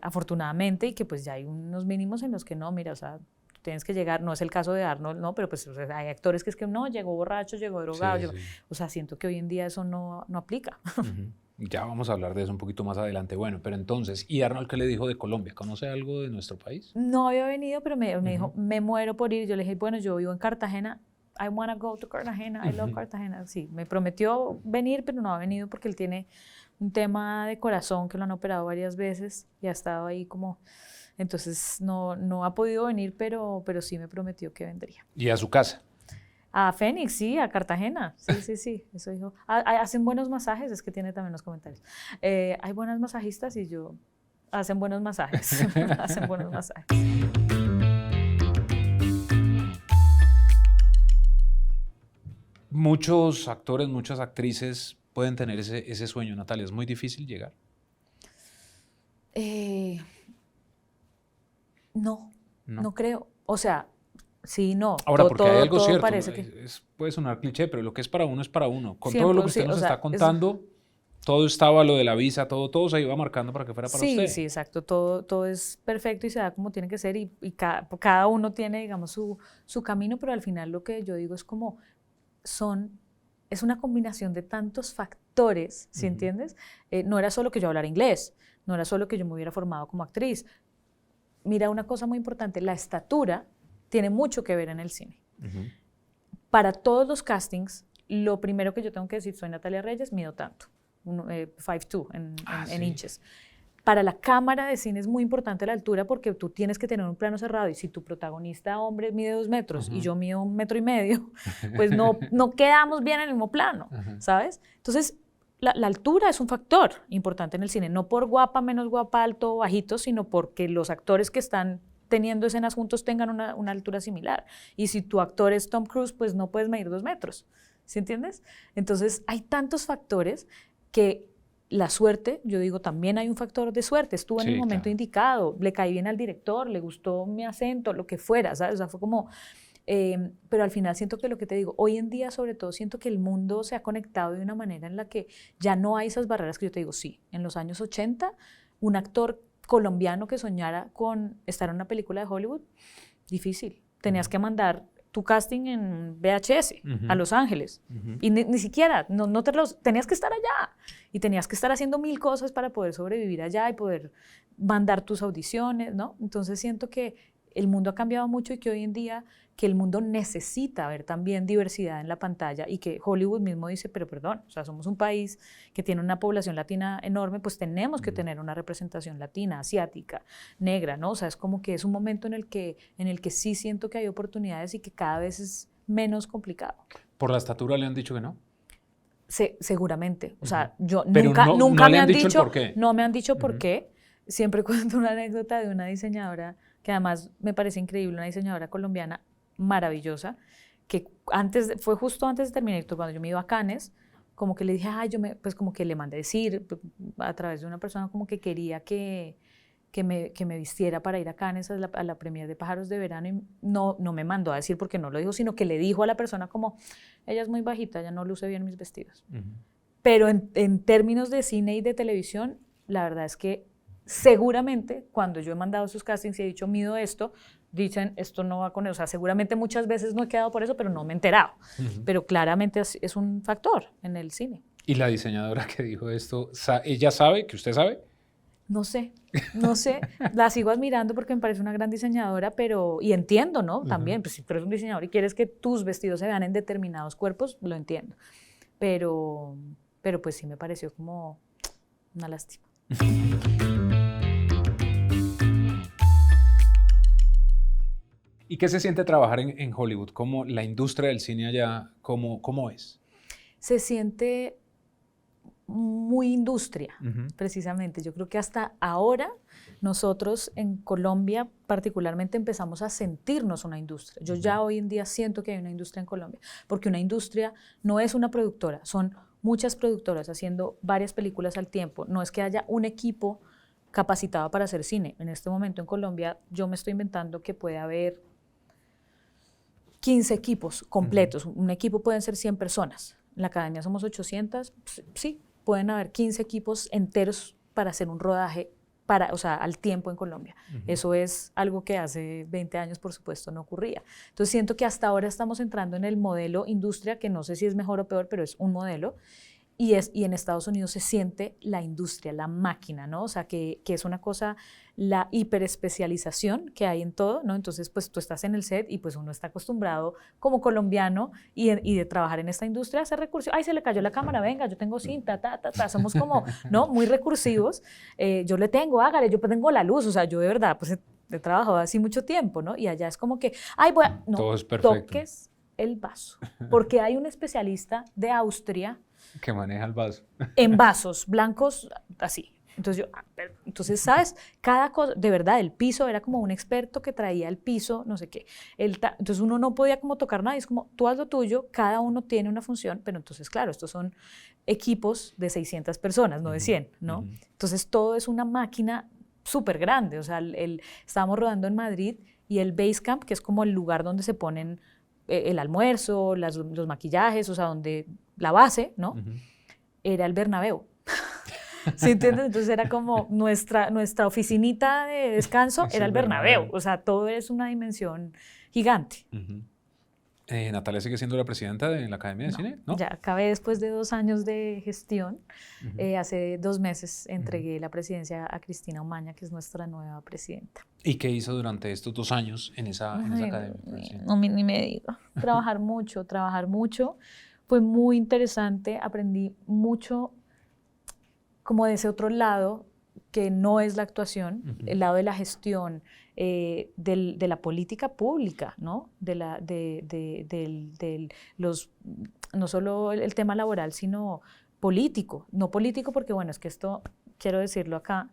afortunadamente y que pues ya hay unos mínimos en los que no, mira, o sea, tienes que llegar, no es el caso de Arnold, no, pero pues o sea, hay actores que es que no, llegó borracho, llegó drogado, Sí. o sea, siento que hoy en día eso no aplica. Ya vamos a hablar de eso un poquito más adelante. Bueno, pero entonces, ¿y Arnold qué le dijo de Colombia? ¿Conoce algo de nuestro país? No había venido, pero me dijo, Ujú. me muero por ir. Yo le dije, bueno, yo vivo en Cartagena. I wanna go to Cartagena. I love Ujú. Cartagena. Sí, me prometió venir, pero no ha venido porque él tiene un tema de corazón que lo han operado varias veces y ha estado ahí como... Entonces no ha podido venir, pero sí me prometió que vendría. Y a su casa. A Fénix, sí, a Cartagena. Sí, sí, sí, eso dijo. Hacen buenos masajes, es que tiene también los comentarios. Hay buenas masajistas y yo... Hacen buenos masajes, hacen buenos masajes. Muchos actores, muchas actrices pueden tener ese sueño, Natalia. Es muy difícil llegar. Eh, no, No. no creo. O sea, sí, no. Ahora, porque hay algo Todo cierto, ¿no? parece que Puede sonar cliché, pero lo que es para uno es para uno. Con todo lo 100%, que usted sí, o nos está sea, es, contando, todo estaba lo de la visa, todo se iba marcando para que fuera para sí, usted. sí, exacto. Todo es perfecto y se da como tiene que ser y cada uno tiene, digamos, su camino, pero al final lo que yo digo es como es una combinación de tantos factores, ¿sí Ujú. entiendes? No era solo que yo hablara inglés, no era solo que yo me hubiera formado como actriz. Mira, una cosa muy importante, la estatura tiene mucho que ver en el cine. Ujú. Para todos los castings, lo primero que yo tengo que decir, soy Natalia Reyes, mido tanto, 5'2" Ah, en sí. inches. Para la cámara de cine es muy importante la altura porque tú tienes que tener un plano cerrado y si tu protagonista hombre mide 2 metros y Ujú. yo mido 1,5 metros, pues no quedamos bien en el mismo plano, Ujú. ¿sabes? Entonces, la altura es un factor importante en el cine, no por guapa, menos guapa, alto o bajito, sino porque los actores que están teniendo escenas juntos tengan una altura similar. Y si tu actor es Tom Cruise, pues no puedes medir 2 metros, ¿sí entiendes? Entonces, hay tantos factores que la suerte, yo digo, también hay un factor de suerte. Estuvo en el Sí, momento claro. indicado, le caí bien al director, le gustó mi acento, lo que fuera, ¿sabes? O sea, fue como... pero al final siento que lo que te digo, hoy en día sobre todo siento que el mundo se ha conectado de una manera en la que ya no hay esas barreras que yo te digo, sí, en los años 80, un actor colombiano que soñara con estar en una película de Hollywood, difícil. Tenías Ujú. que mandar tu casting en VHS a Ujú. Los Ángeles. Ujú. Y ni siquiera, tenías que estar allá. Y tenías que estar haciendo 1000 cosas para poder sobrevivir allá y poder mandar tus audiciones, ¿no? Entonces siento que el mundo ha cambiado mucho y que hoy en día que el mundo necesita ver también diversidad en la pantalla y que Hollywood mismo dice, pero perdón, o sea, somos un país que tiene una población latina enorme, pues tenemos que Ujú. tener una representación latina, asiática, negra, ¿no? O sea, es como que es un momento en el que sí siento que hay oportunidades y que cada vez es menos complicado. ¿Por la estatura le han dicho que no? Seguramente, o Ujú. sea, yo Pero nunca, no nunca le me han han dicho el dicho, por qué. no me han dicho por Ujú. qué. Siempre cuento una anécdota de una diseñadora que además me parece increíble, una diseñadora colombiana maravillosa, que fue justo antes de Terminator, cuando yo me iba a Cannes, como que le dije, ay, pues como que le mandé decir a través de una persona como que quería que me vistiera para ir a Cannes a la premier de Pájaros de Verano y no me mandó a decir porque no lo dijo, sino que le dijo a la persona como, ella es muy bajita, ella no luce bien mis vestidos. Ujú. Pero en términos de cine y de televisión, la verdad es que seguramente cuando yo he mandado esos castings y he dicho, mido esto, dicen, esto no va con eso. O sea, seguramente muchas veces no he quedado por eso, pero no me he enterado. Ujú. Pero claramente es un factor en el cine. Y la diseñadora que dijo esto, ¿ella sabe que usted sabe? No sé, no sé, la sigo admirando porque me parece una gran diseñadora, y entiendo, ¿no? Ujú. También, pues si tú eres un diseñador y quieres que tus vestidos se vean en determinados cuerpos, lo entiendo. Pero, pero pues sí me pareció como una lástima. ¿Y qué se siente trabajar en Hollywood? ¿Cómo la industria del cine allá, cómo es? Se siente muy industria, Ujú. precisamente. Yo creo que hasta ahora nosotros en Colombia particularmente empezamos a sentirnos una industria. Yo ya hoy en día siento que hay una industria en Colombia, porque una industria no es una productora, son muchas productoras haciendo varias películas al tiempo. No es que haya un equipo capacitado para hacer cine. En este momento en Colombia yo me estoy inventando que puede haber 15 equipos completos. Un equipo pueden ser 100 personas. En la academia somos 800. Sí, pueden haber 15 equipos enteros para hacer un rodaje o sea, al tiempo en Colombia. Ujú. Eso es algo que hace 20 años, por supuesto, no ocurría. Entonces siento que hasta ahora estamos entrando en el modelo industria, que no sé si es mejor o peor, pero es un modelo. y en Estados Unidos se siente la industria, la máquina, ¿no? O sea, que es una cosa, la hiperespecialización que hay en todo, ¿no? Entonces, pues tú estás en el set y pues uno está acostumbrado como colombiano y de trabajar en esta industria a hacer recursos. Ay, se le cayó la cámara, venga, yo tengo cinta, somos como, ¿no? Muy recursivos. Yo le tengo, hágale, yo tengo la luz, o sea, yo de verdad, pues he trabajado así mucho tiempo, ¿no? Y allá es como que, ay, bueno, no, todo es perfecto. Toques el vaso, porque hay un especialista de Austria que maneja el vaso. En vasos blancos, así. Entonces entonces, ¿sabes? Cada cosa, de verdad, el piso era como un experto que traía el piso, no sé qué. Entonces uno no podía como tocar nada, es como tú haz lo tuyo, cada uno tiene una función, pero entonces, claro, estos son equipos de 600 personas, no de 100, ¿no? Entonces todo es una máquina súper grande, o sea, estábamos rodando en Madrid y el Basecamp, que es como el lugar donde se ponen el almuerzo, los maquillajes, o sea, donde la base, ¿no? Era el Bernabéu. ¿Sí entiendes? Entonces era como nuestra oficinita de descanso era el Bernabéu. O sea, todo es una dimensión gigante. ¿Natalia sigue siendo la presidenta de la Academia de Cine? ¿No? Ya acabé después de 2 años de gestión. Hace 2 meses entregué la presidencia a Cristina Omaña, que es nuestra nueva presidenta. ¿Y qué hizo durante estos 2 años en esa academia? No, ni me digo. Trabajar mucho, trabajar mucho. Fue muy interesante, aprendí mucho como de ese otro lado que no es la actuación, el lado de la gestión, de la política pública, ¿no? No solo el tema laboral, sino político. No político porque, bueno, es que esto, quiero decirlo acá,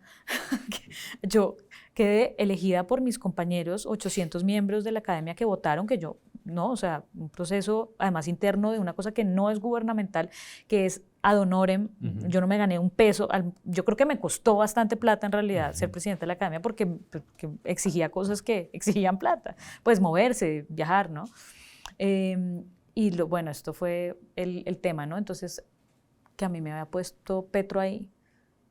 yo quedé elegida por mis compañeros, 800 miembros de la academia que votaron, que yo, no, o sea, un proceso además interno de una cosa que no es gubernamental, que es ad honorem. Yo no me gané un peso, yo creo que me costó bastante plata en realidad ser presidenta de la academia porque exigía cosas que exigían plata, pues moverse, viajar, ¿no? Bueno, esto fue el tema, ¿no? Entonces, que a mí me había puesto Petro ahí,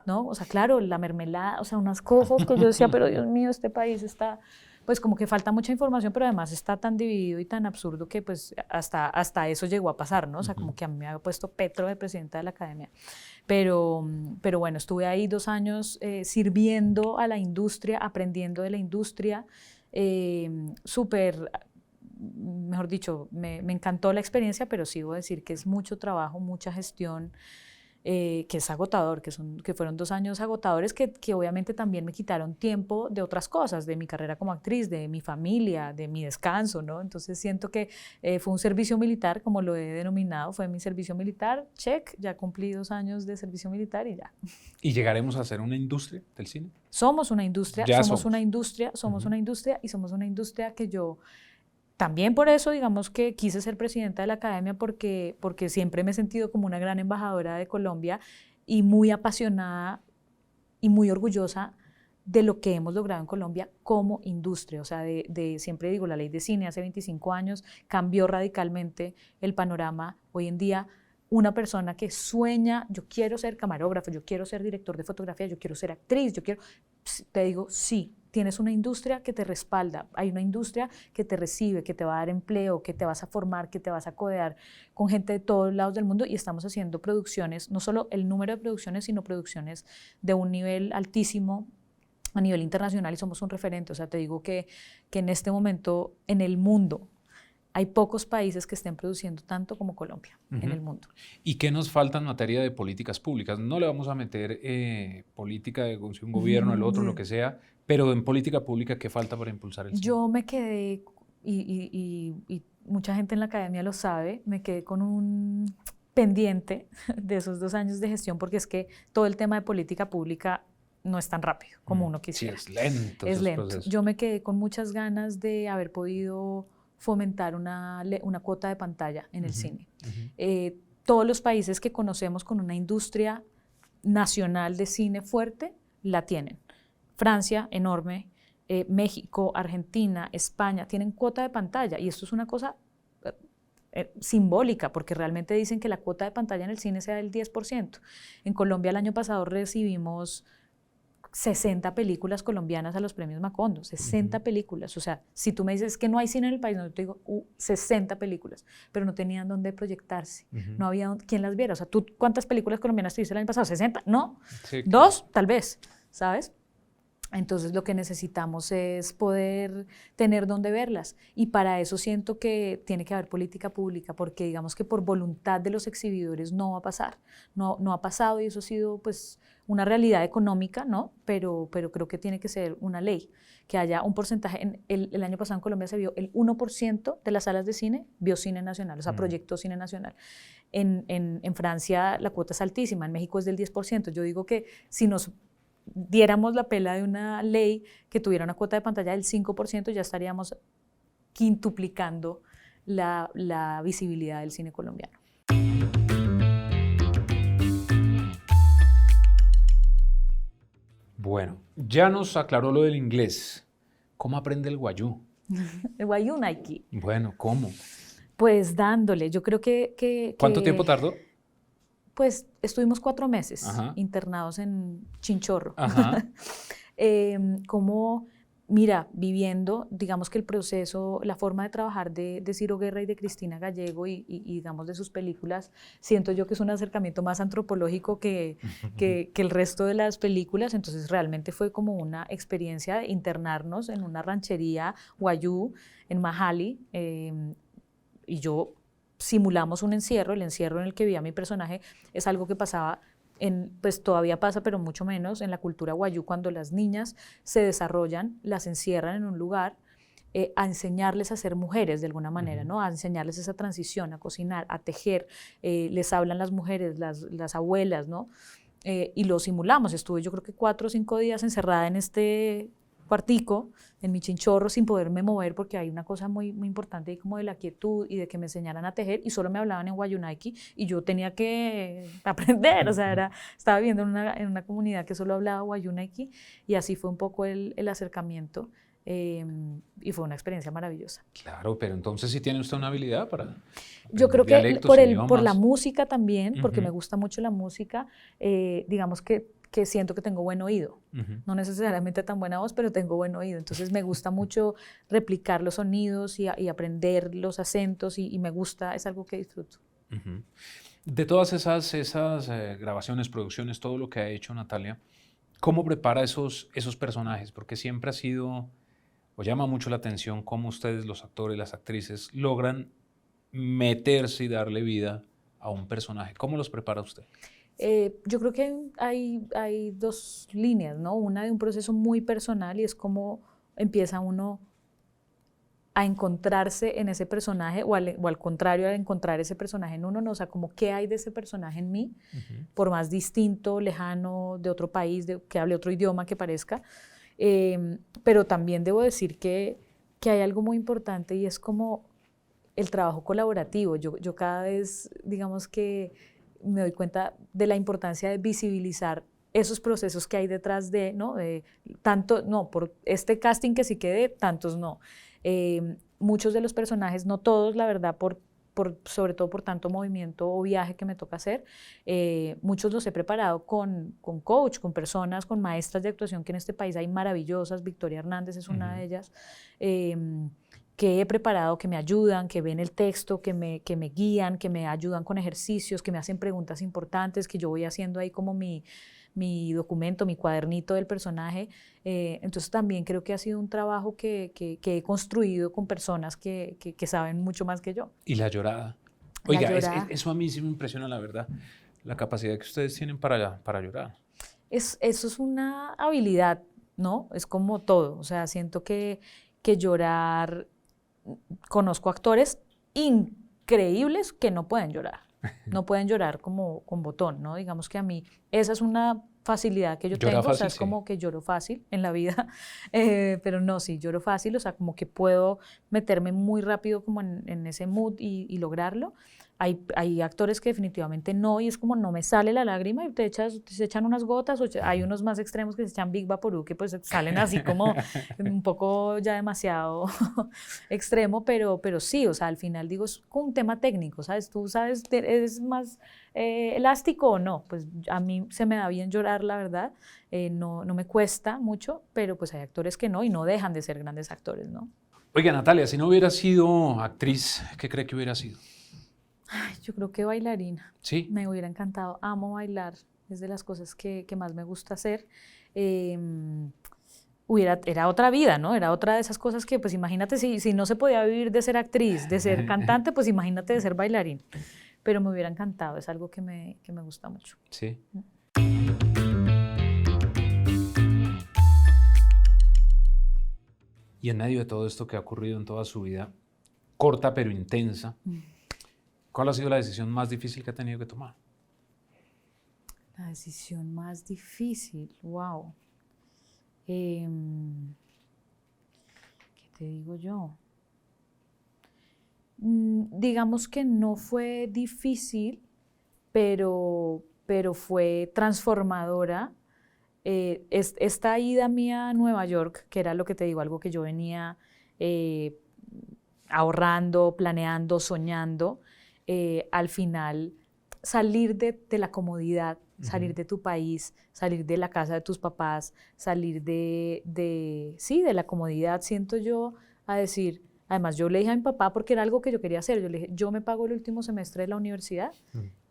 ¿no? O sea, claro, la mermelada, o sea, unas cosas que yo decía, pero Dios mío, este país está, pues como que falta mucha información, pero además está tan dividido y tan absurdo que pues hasta eso llegó a pasar, ¿no? O sea, como que a mí me había puesto Petro de presidenta de la academia. Pero bueno, estuve ahí 2 años sirviendo a la industria, aprendiendo de la industria, súper, mejor dicho, me encantó la experiencia, pero sí voy a decir que es mucho trabajo, mucha gestión, que es agotador, que fueron 2 años agotadores que obviamente también me quitaron tiempo de otras cosas, de mi carrera como actriz, de mi familia, de mi descanso, ¿no? Entonces siento que fue un servicio militar, como lo he denominado, fue mi servicio militar, check, ya cumplí 2 años de servicio militar y ya. ¿Y llegaremos a ser una industria del cine? Somos una industria, somos una industria y somos una industria que yo... También por eso, digamos que quise ser presidenta de la academia porque siempre me he sentido como una gran embajadora de Colombia y muy apasionada y muy orgullosa de lo que hemos logrado en Colombia como industria. O sea, siempre digo, la ley de cine hace 25 años cambió radicalmente el panorama. Hoy en día, una persona que sueña, yo quiero ser camarógrafo, yo quiero ser director de fotografía, yo quiero ser actriz, te digo, sí. Tienes una industria que te respalda, hay una industria que te recibe, que te va a dar empleo, que te vas a formar, que te vas a codear con gente de todos lados del mundo y estamos haciendo producciones, no solo el número de producciones, sino producciones de un nivel altísimo a nivel internacional y somos un referente. O sea, te digo que en este momento en el mundo hay pocos países que estén produciendo tanto como Colombia en el mundo. ¿Y qué nos falta en materia de políticas públicas? No le vamos a meter política de un gobierno, el otro, lo que sea, pero en política pública, ¿qué falta para impulsar el cine? Yo me quedé, y mucha gente en la academia lo sabe, me quedé con un pendiente de esos 2 años de gestión porque es que todo el tema de política pública no es tan rápido como uno quisiera. Sí, es lento. Es lento. Yo me quedé con muchas ganas de haber podido fomentar una cuota de pantalla en el cine. Todos los países que conocemos con una industria nacional de cine fuerte la tienen. Francia, enorme, México, Argentina, España, tienen cuota de pantalla y esto es una cosa simbólica porque realmente dicen que la cuota de pantalla en el cine sea del 10%. En Colombia el año pasado recibimos 60 películas colombianas a los premios Macondo, 60 películas. O sea, si tú me dices que no hay cine en el país, no, yo te digo 60 películas, pero no tenían dónde proyectarse, no había quien las viera. O sea, ¿tú cuántas películas colombianas tuviste el año pasado? ¿60? No, Sí, claro. 2 tal vez, ¿sabes? Entonces lo que necesitamos es poder tener dónde verlas y para eso siento que tiene que haber política pública porque digamos que por voluntad de los exhibidores no va a pasar, no ha pasado y eso ha sido pues una realidad económica, ¿no? Pero creo que tiene que ser una ley, que haya un porcentaje, el año pasado en Colombia se vio el 1% de las salas de cine vio cine nacional, o sea, proyectó cine nacional. En Francia la cuota es altísima, en México es del 10%, yo digo que si nos diéramos la pela de una ley que tuviera una cuota de pantalla del 5%, ya estaríamos quintuplicando la visibilidad del cine colombiano. Bueno, ya nos aclaró lo del inglés. ¿Cómo aprende el guayú? El guayú Nike. Bueno, ¿cómo? Pues dándole, yo creo que ¿Cuánto tiempo tardó? Pues estuvimos 4 meses Ajá. internados en Chinchorro. Ajá. Como, mira, viviendo, digamos que el proceso, la forma de trabajar de Ciro Guerra y de Cristina Gallego y digamos de sus películas, siento yo que es un acercamiento más antropológico que el resto de las películas, entonces realmente fue como una experiencia de internarnos en una ranchería guayú en Majali, y yo simulamos un encierro, el encierro en el que vivía mi personaje es algo que pasaba pues todavía pasa, pero mucho menos en la cultura guayú, cuando las niñas se desarrollan, las encierran en un lugar a enseñarles a ser mujeres de alguna manera, ¿no? A enseñarles esa transición, a cocinar, a tejer, les hablan las mujeres, las abuelas, ¿no? Y lo simulamos, estuve yo creo que 4 o 5 días encerrada en este cuartico, en mi chinchorro, sin poderme mover, porque hay una cosa muy, muy importante ahí como de la quietud y de que me enseñaran a tejer, y solo me hablaban en guayunaiki, y yo tenía que aprender, o sea, estaba viviendo en una comunidad que solo hablaba guayunaiki, y así fue un poco el acercamiento, y fue una experiencia maravillosa. Claro, pero entonces sí tiene usted una habilidad para Yo creo que dialectos, por idiomas. la música también, porque me gusta mucho la música, digamos que siento que tengo buen oído. No necesariamente tan buena voz, pero tengo buen oído. Entonces me gusta mucho replicar los sonidos y aprender los acentos y me gusta, es algo que disfruto. De todas esas grabaciones, producciones, todo lo que ha hecho Natalia, ¿cómo prepara esos personajes? Porque siempre ha sido, o llama mucho la atención cómo ustedes, los actores, las actrices, logran meterse y darle vida a un personaje. ¿Cómo los prepara usted? Yo creo que hay 2 líneas, ¿no? Una de un proceso muy personal y es como empieza uno a encontrarse en ese personaje o al contrario, a encontrar ese personaje en uno, ¿no? O sea, como qué hay de ese personaje en mí, por más distinto, lejano, de otro país, que hable otro idioma que parezca. Pero también debo decir que hay algo muy importante y es como el trabajo colaborativo. Yo cada vez, digamos que me doy cuenta de la importancia de visibilizar esos procesos que hay detrás de, ¿no? De tanto, no, por este casting que sí quede, tantos no. Muchos de los personajes, no todos, la verdad, sobre todo por tanto movimiento o viaje que me toca hacer, muchos los he preparado con coach, con personas, con maestras de actuación que en este país hay maravillosas. Victoria Hernández es una de ellas, que he preparado, que me ayudan, que ven el texto, que me guían, que me ayudan con ejercicios, que me hacen preguntas importantes, que yo voy haciendo ahí como mi documento, mi cuadernito del personaje. Entonces también creo que ha sido un trabajo que he construido con personas que saben mucho más que yo. Y la llorada. Oiga, eso a mí sí me impresiona, la verdad, la capacidad que ustedes tienen para llorar. Eso es una habilidad, ¿no? Es como todo. O sea, siento que llorar... Conozco actores increíbles que no pueden llorar. No pueden llorar como con botón, ¿no? Digamos que a mí esa es una facilidad que yo tengo, Fácil, o sea, es como que lloro fácil en la vida, pero no, sí, lloro fácil, o sea, como que puedo meterme muy rápido como en ese mood y lograrlo, Hay actores que definitivamente no, y es como no me sale la lágrima y se echan unas gotas, hay unos más extremos que se echan Big Vaporú, que pues salen así como un poco ya demasiado extremo, pero sí, o sea, al final digo, es un tema técnico, ¿sabes? Tú sabes, ¿eres más elástico o no? Pues a mí se me da bien llorar, la verdad, no me cuesta mucho, pero pues hay actores que no, y no dejan de ser grandes actores, ¿no? Oiga, Natalia, si no hubiera sido actriz, ¿qué cree que hubiera sido? Ay, yo creo que bailarina. ¿Sí? Me hubiera encantado. Amo bailar. Es de las cosas que más me gusta hacer. Era otra vida, ¿no? Era otra de esas cosas que, pues imagínate, si no se podía vivir de ser actriz, de ser cantante, pues imagínate de ser bailarín. Pero me hubiera encantado. Es algo que me gusta mucho. Sí. Y en medio de todo esto que ha ocurrido en toda su vida, corta pero intensa, ¿cuál ha sido la decisión más difícil que ha tenido que tomar? La decisión más difícil, wow. ¿Qué te digo yo? Digamos que no fue difícil, pero fue transformadora. Esta ida mía a Nueva York, que era lo que te digo, algo que yo venía ahorrando, planeando, soñando, al final salir de la comodidad, salir de tu país, salir de la casa de tus papás, salir sí, de la comodidad, siento yo, a decir, además yo le dije a mi papá porque era algo que yo quería hacer, yo le dije, yo me pago el último semestre de la universidad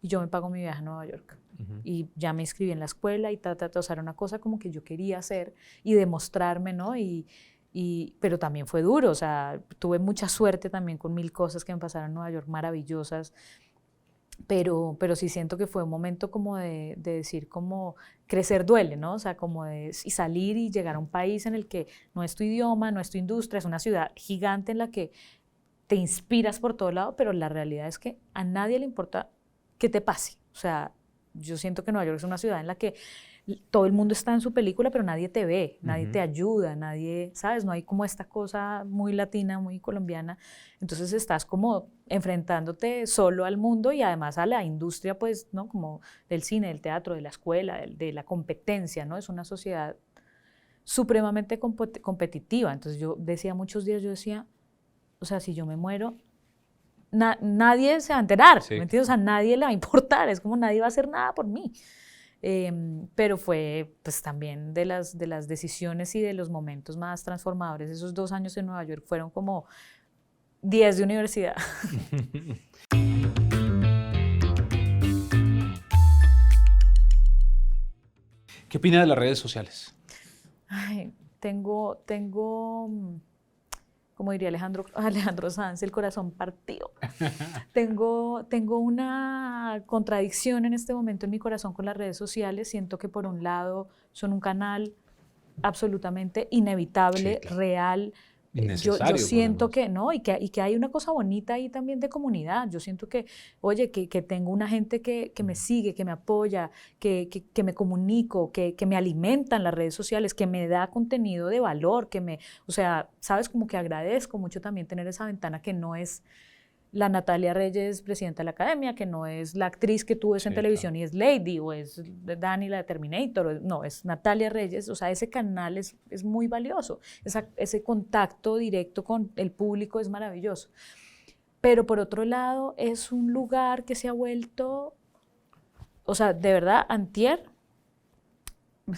y yo me pago mi viaje a Nueva York. Y ya me inscribí en la escuela y o sea, era una cosa como que yo quería hacer y demostrarme, ¿no? Pero también fue duro, o sea, tuve mucha suerte también con 1000 cosas que me pasaron en Nueva York maravillosas, pero sí siento que fue un momento como de decir como crecer duele, ¿no? O sea, como y salir y llegar a un país en el que no es tu idioma, no es tu industria, es una ciudad gigante en la que te inspiras por todo lado, pero la realidad es que a nadie le importa qué te pase. O sea, yo siento que Nueva York es una ciudad en la que todo el mundo está en su película, pero nadie te ve, nadie te ayuda, nadie, ¿sabes? No hay como esta cosa muy latina, muy colombiana. Entonces estás como enfrentándote solo al mundo y además a la industria, pues, ¿no? Como del cine, del teatro, de la escuela, de la competencia, ¿no? Es una sociedad supremamente competitiva. Entonces yo decía muchos días, yo decía, o sea, si yo me muero, nadie se va a enterar, Sí. ¿me entiendes? O sea, nadie le va a importar, es como nadie va a hacer nada por mí. Pero fue pues también de las decisiones y de los momentos más transformadores. Esos 2 años en Nueva York fueron como 10 de universidad. ¿Qué opina de las redes sociales? Ay, tengo, como diría Alejandro Sanz, el corazón partido. Tengo una contradicción en este momento en mi corazón con las redes sociales. Siento que por un lado son un canal absolutamente inevitable, Sí, claro. real. Yo Innecesario, siento pues, que, ¿no? Y que hay una cosa bonita ahí también de comunidad. Yo siento que, oye, que tengo una gente que me sigue, que me apoya, que me comunico, que me alimenta en las redes sociales, que me da contenido de valor, o sea, sabes, como que agradezco mucho también tener esa ventana que no es la Natalia Reyes, presidenta de la academia, que no es la actriz que tú ves en televisión, claro, y es Lady, o es Dani la de Terminator, no, es Natalia Reyes. O sea, ese canal es muy valioso, ese contacto directo con el público es maravilloso. Pero por otro lado, es un lugar que se ha vuelto, o sea, de verdad, antier,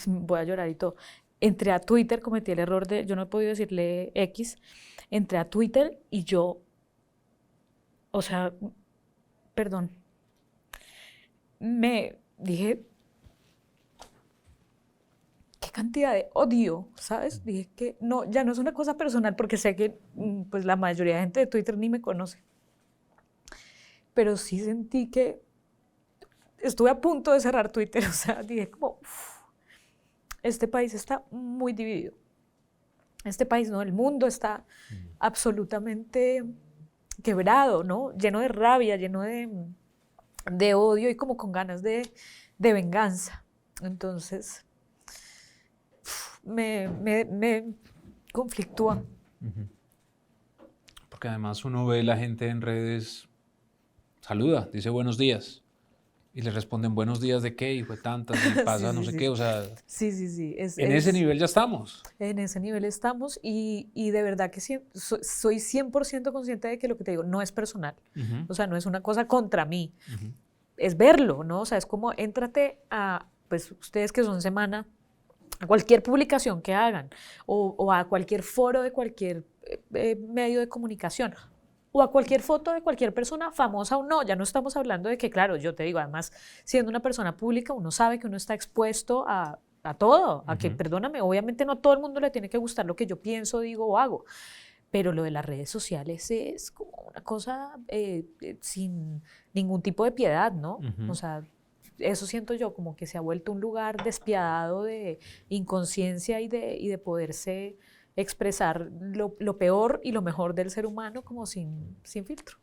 voy a llorar y todo, entré a Twitter, cometí el error yo no he podido decirle X, entré a Twitter y yo, o sea, perdón, me dije, qué cantidad de odio, ¿sabes? Dije que no, ya no es una cosa personal porque sé que pues la mayoría de gente de Twitter ni me conoce. Pero sí sentí que estuve a punto de cerrar Twitter, o sea, dije como, este país está muy dividido. Este país, no, el mundo está absolutamente quebrado, ¿no? Lleno de rabia, lleno de odio y como con ganas de venganza. Entonces, me conflictúa. Porque además uno ve la gente en redes saluda, dice buenos días. Y le responden buenos días de qué, y fue tantas, y pasa no sé qué, o sea, Sí. en ese nivel ya estamos. En ese nivel estamos y de verdad que soy 100% consciente de que lo que te digo no es personal. O sea, no es una cosa contra mí. Es verlo, ¿no? O sea, es como éntrate a, pues ustedes que son semana, a cualquier publicación que hagan o a cualquier foro de cualquier medio de comunicación o a cualquier foto de cualquier persona, famosa o no. Ya no estamos hablando de que, claro, yo te digo, además, siendo una persona pública, uno sabe que uno está expuesto a todo, a que, perdóname, obviamente no a todo el mundo le tiene que gustar lo que yo pienso, digo o hago, pero lo de las redes sociales es como una cosa sin ningún tipo de piedad, ¿no? O sea, eso siento yo, como que se ha vuelto un lugar despiadado de inconsciencia y de poderse expresar lo peor y lo mejor del ser humano como sin filtro.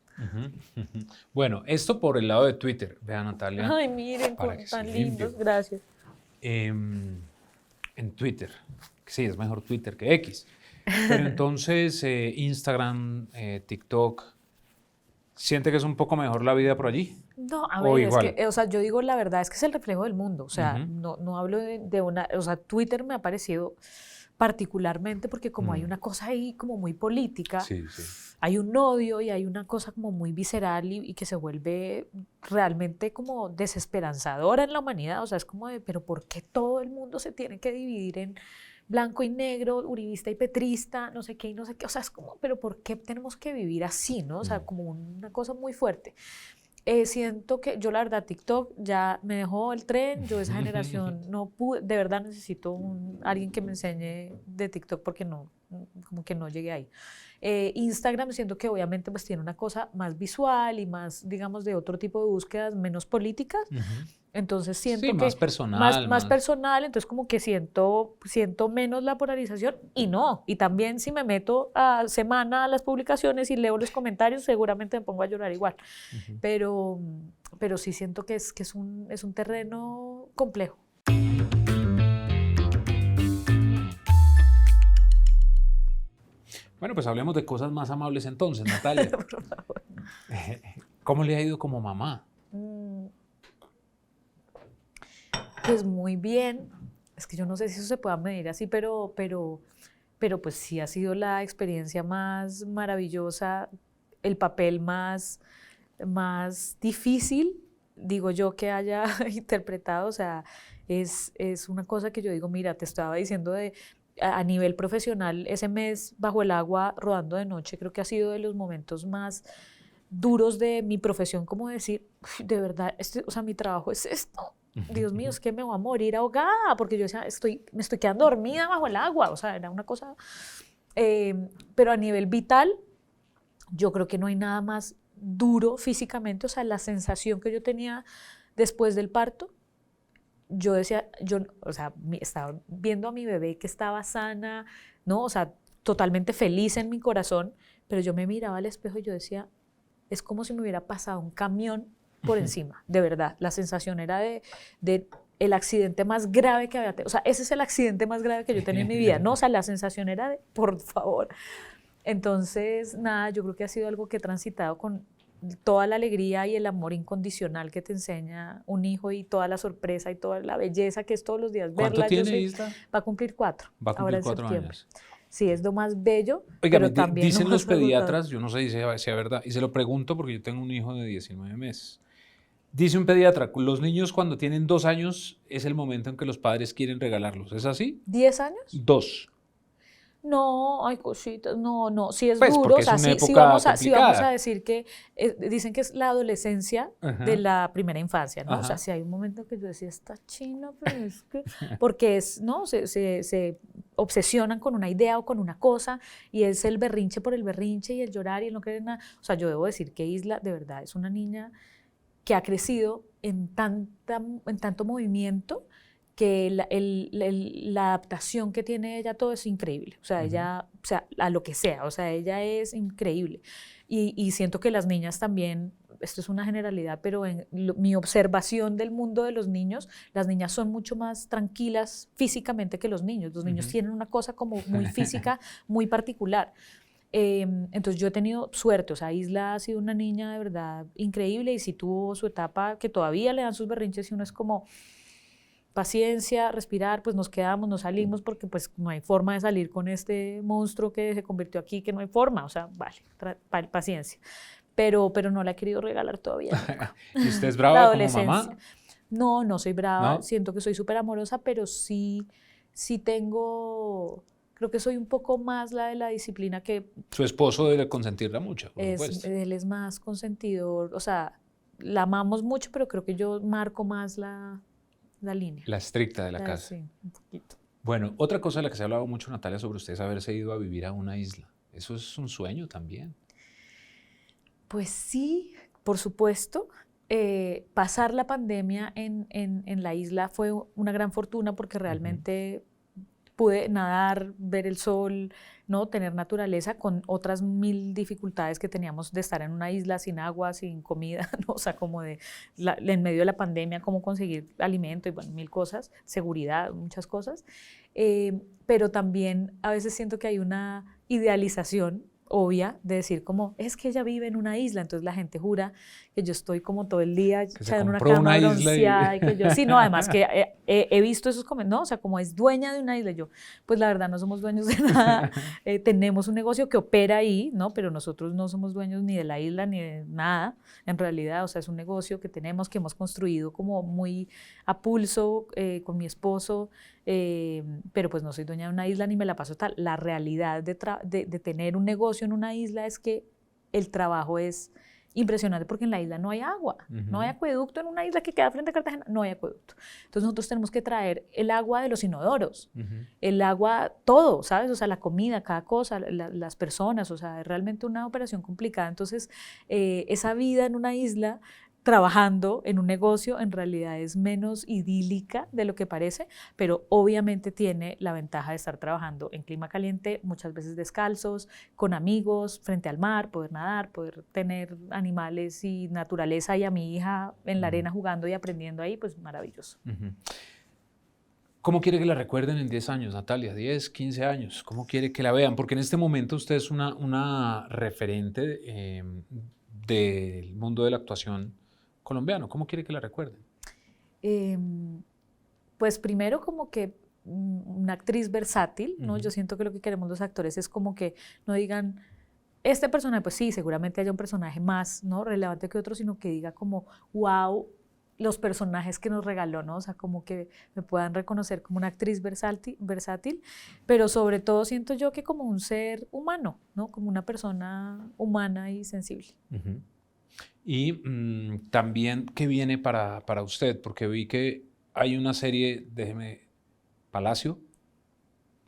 Bueno, esto por el lado de Twitter, vea Natalia. Ay, miren, tan lindos, gracias. En Twitter, sí, es mejor Twitter que X. Pero entonces, Instagram, TikTok, ¿siente que es un poco mejor la vida por allí? No, a ver, es que, o sea, yo digo la verdad, es que es el reflejo del mundo. O sea, no hablo de una, o sea, Twitter me ha parecido particularmente porque como hay una cosa ahí como muy política, hay un odio y hay una cosa como muy visceral y que se vuelve realmente como desesperanzadora en la humanidad. O sea, es como de, pero ¿por qué todo el mundo se tiene que dividir en blanco y negro, uribista y petrista, no sé qué y no sé qué? O sea, es como, pero ¿por qué tenemos que vivir así, no? O sea, como una cosa muy fuerte. Siento que yo la verdad TikTok ya me dejó el tren, yo esa generación no pude, de verdad necesito alguien que me enseñe de TikTok porque no, como que no llegué ahí. Instagram siento que obviamente pues tiene una cosa más visual y más, digamos, de otro tipo de búsquedas, menos políticas. Entonces siento que más personal. Más personal, entonces como que siento menos la polarización y también si me meto a semana a las publicaciones y leo los comentarios, seguramente me pongo a llorar igual. Pero sí siento que es un terreno complejo. Bueno, pues hablemos de cosas más amables entonces, Natalia. Por favor. ¿Cómo le ha ido como mamá? Pues muy bien. Es que yo no sé si eso se pueda medir así, pero pues sí ha sido la experiencia más maravillosa, el papel más difícil, digo yo, que haya interpretado. O sea, es una cosa que yo digo, mira, te estaba diciendo a nivel profesional, ese mes bajo el agua rodando de noche, creo que ha sido de los momentos más duros de mi profesión, como decir, de verdad, o sea, mi trabajo es esto. Dios mío, es que me voy a morir ahogada, porque yo decía, me estoy quedando dormida bajo el agua, o sea, era una cosa, pero a nivel vital, yo creo que no hay nada más duro físicamente. O sea, la sensación que yo tenía después del parto, yo decía, o sea, estaba viendo a mi bebé que estaba sana, ¿no? O sea, totalmente feliz en mi corazón, pero yo me miraba al espejo y yo decía, es como si me hubiera pasado un camión por encima, de verdad. La sensación era de el accidente más grave que había tenido. O sea, ese es el accidente más grave que yo tenía en mi vida, ¿no? O sea, la sensación era de, por favor. Entonces, nada, yo creo que ha sido algo que he transitado con toda la alegría y el amor incondicional que te enseña un hijo y toda la sorpresa y toda la belleza que es todos los días verla. ¿Cuánto tiene Isla? Va a cumplir 4. Va a cumplir 4 años. Sí, es lo más bello, Oiga, pero también dicen los pediatras, yo no sé si sea verdad, y se lo pregunto porque yo tengo un hijo de 19 meses. Dice un pediatra, los niños cuando tienen 2 años es el momento en que los padres quieren regalarlos. ¿Es así? ¿10 años? 2. No, hay cositas, no, sí es pues duro, o sea, sí vamos a decir que dicen que es la adolescencia de la primera infancia, ¿no? O sea, si hay un momento que yo decía, está chino, pero es que, porque ¿no? Se obsesionan con una idea o con una cosa y es el berrinche por el berrinche y el llorar y el no querer nada. O sea, yo debo decir que Isla, de verdad, es una niña que ha crecido en tanto movimiento, que la adaptación que tiene ella todo es increíble. O sea, ella, o sea, a lo que sea, o sea, ella es increíble. Y siento que las niñas también, esto es una generalidad, pero en mi observación del mundo de los niños, las niñas son mucho más tranquilas físicamente que los niños. Los niños tienen una cosa como muy física, muy particular. Entonces yo he tenido suerte, o sea, Isla ha sido una niña de verdad increíble y sí tuvo su etapa que todavía le dan sus berrinches y uno es como paciencia, respirar, pues nos quedamos, nos salimos porque pues no hay forma de salir con este monstruo que se convirtió aquí, que no hay forma, o sea, vale, paciencia. Pero no la he querido regalar todavía nunca. ¿Y usted es La brava como adolescencia. mamá? No, no soy brava, ¿No? siento que soy súper amorosa, pero sí tengo, creo que soy un poco más la de la disciplina que Su esposo debe consentirla mucho, por supuesto. él es más consentidor, o sea, la amamos mucho, pero creo que yo marco más la línea. La estricta de la casa. Sí, un poquito. Bueno, otra cosa de la que se ha hablado mucho, Natalia, sobre usted es haberse ido a vivir a una isla. Eso es un sueño también. Pues sí, por supuesto. Pasar la pandemia en la isla fue una gran fortuna porque realmente pude nadar, ver el sol, ¿no? Tener naturaleza con otras 1000 dificultades que teníamos de estar en una isla sin agua, sin comida, ¿no? O sea, como en medio de la pandemia, cómo conseguir alimento y bueno, 1000 cosas, seguridad, muchas cosas. Pero también a veces siento que hay una idealización obvia de decir como, es que ella vive en una isla, entonces la gente jura que yo estoy como todo el día echada en una cama bronceada y que yo, sí, no, además que he visto esos comentarios, ¿no? O sea, como es dueña de una isla, yo, pues la verdad no somos dueños de nada, tenemos un negocio que opera ahí, ¿no? Pero nosotros no somos dueños ni de la isla ni de nada, en realidad, o sea, es un negocio que tenemos, que hemos construido como muy a pulso con mi esposo, pero pues no soy dueña de una isla ni me la paso tal. La realidad de tener un negocio en una isla es que el trabajo es impresionante porque en la isla no hay agua, no hay acueducto en una isla que queda frente a Cartagena, no hay acueducto. Entonces nosotros tenemos que traer el agua de los inodoros, el agua, todo, ¿sabes? O sea, la comida, cada cosa, las personas, o sea, es realmente una operación complicada. Entonces, esa vida en una isla trabajando en un negocio en realidad es menos idílica de lo que parece, pero obviamente tiene la ventaja de estar trabajando en clima caliente, muchas veces descalzos, con amigos, frente al mar, poder nadar, poder tener animales y naturaleza y a mi hija en la arena jugando y aprendiendo ahí, pues maravilloso. ¿Cómo quiere que la recuerden en 10 años, Natalia? 10, 15 años. ¿Cómo quiere que la vean? Porque en este momento usted es una referente del mundo de la actuación colombiano. ¿Cómo quiere que la recuerden? Pues primero como que una actriz versátil, ¿no? Yo siento que lo que queremos los actores es como que no digan, este personaje, pues sí, seguramente haya un personaje más, ¿no? relevante que otro, sino que diga como, wow, los personajes que nos regaló, ¿no? O sea, como que me puedan reconocer como una actriz versátil, pero sobre todo siento yo que como un ser humano, ¿no? Como una persona humana y sensible. Y también, ¿qué viene para usted? Porque vi que hay una serie, déjeme, Palacio.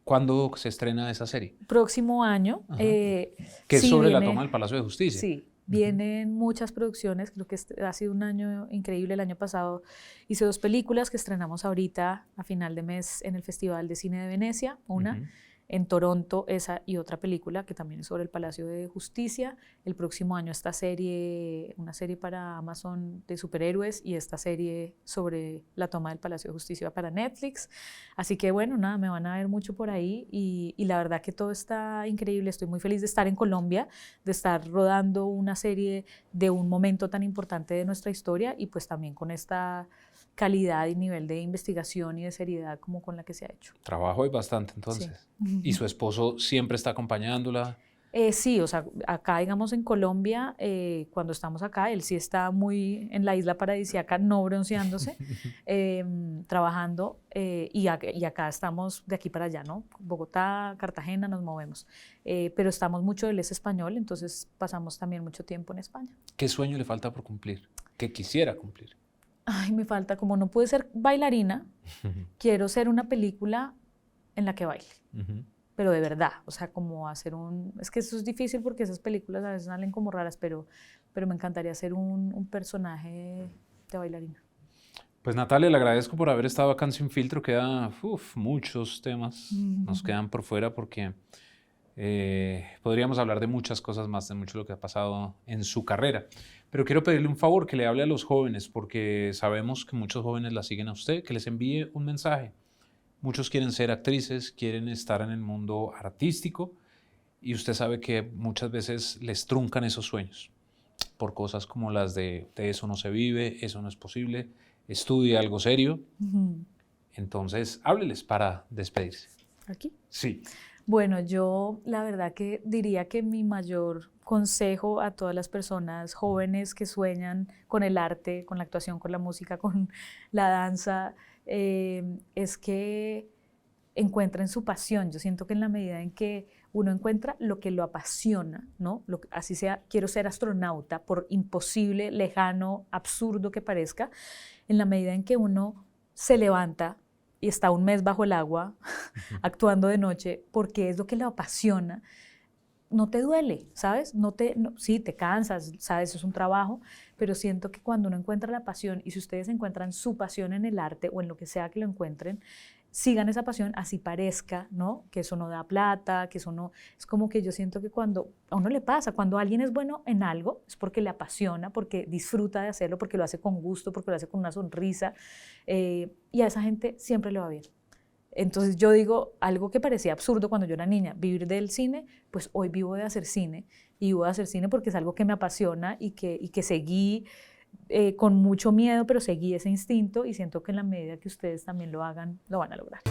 ¿Cuándo se estrena esa serie? Próximo año. Que es sí, sobre viene, la toma del Palacio de Justicia. Sí, vienen muchas producciones, creo que ha sido un año increíble. El año pasado hice 2 películas que estrenamos ahorita a final de mes en el Festival de Cine de Venecia, una. En Toronto, esa y otra película que también es sobre el Palacio de Justicia. El próximo año esta serie, una serie para Amazon de superhéroes y esta serie sobre la toma del Palacio de Justicia para Netflix. Así que bueno, nada, me van a ver mucho por ahí y la verdad que todo está increíble. Estoy muy feliz de estar en Colombia, de estar rodando una serie de un momento tan importante de nuestra historia y pues también con esta calidad y nivel de investigación y de seriedad como con la que se ha hecho. Trabajo hay bastante entonces. Sí. ¿Y su esposo siempre está acompañándola? Sí, o sea, acá digamos en Colombia, cuando estamos acá, él sí está muy en la isla paradisíaca, no bronceándose, trabajando y acá estamos de aquí para allá, ¿no? Bogotá, Cartagena, nos movemos, pero estamos mucho, él es español, entonces pasamos también mucho tiempo en España. ¿Qué sueño le falta por cumplir? ¿Qué quisiera cumplir? Ay, me falta, como no pude ser bailarina, quiero ser una película en la que baile, pero de verdad, o sea, como hacer es que eso es difícil porque esas películas a veces salen como raras, pero me encantaría ser un personaje de bailarina. Pues Natalia, le agradezco por haber estado acá en Sin Filtro, quedan muchos temas, nos quedan por fuera porque podríamos hablar de muchas cosas más, de mucho lo que ha pasado en su carrera. Pero quiero pedirle un favor, que le hable a los jóvenes, porque sabemos que muchos jóvenes la siguen a usted, que les envíe un mensaje. Muchos quieren ser actrices, quieren estar en el mundo artístico y usted sabe que muchas veces les truncan esos sueños por cosas como las de eso no se vive, eso no es posible, estudie algo serio. Entonces, hábleles para despedirse. ¿Aquí? Sí. Bueno, yo la verdad que diría que mi mayor consejo a todas las personas jóvenes que sueñan con el arte, con la actuación, con la música, con la danza, es que encuentren su pasión. Yo siento que en la medida en que uno encuentra lo que lo apasiona, ¿no? Así sea, quiero ser astronauta, por imposible, lejano, absurdo que parezca, en la medida en que uno se levanta y está un mes bajo el agua, actuando de noche, porque es lo que le apasiona, no te duele, ¿sabes? Sí, te cansas, ¿sabes? Eso es un trabajo, pero siento que cuando uno encuentra la pasión, y si ustedes encuentran su pasión en el arte o en lo que sea que lo encuentren, sigan esa pasión, así parezca, ¿no? Que eso no da plata, que eso no... Es como que yo siento que cuando a uno le pasa, cuando alguien es bueno en algo, es porque le apasiona, porque disfruta de hacerlo, porque lo hace con gusto, porque lo hace con una sonrisa, y a esa gente siempre le va bien. Entonces yo digo, algo que parecía absurdo cuando yo era niña, vivir del cine, pues hoy vivo de hacer cine, y vivo de hacer cine porque es algo que me apasiona y que seguí con mucho miedo, pero seguí ese instinto y siento que en la medida que ustedes también lo hagan, lo van a lograr.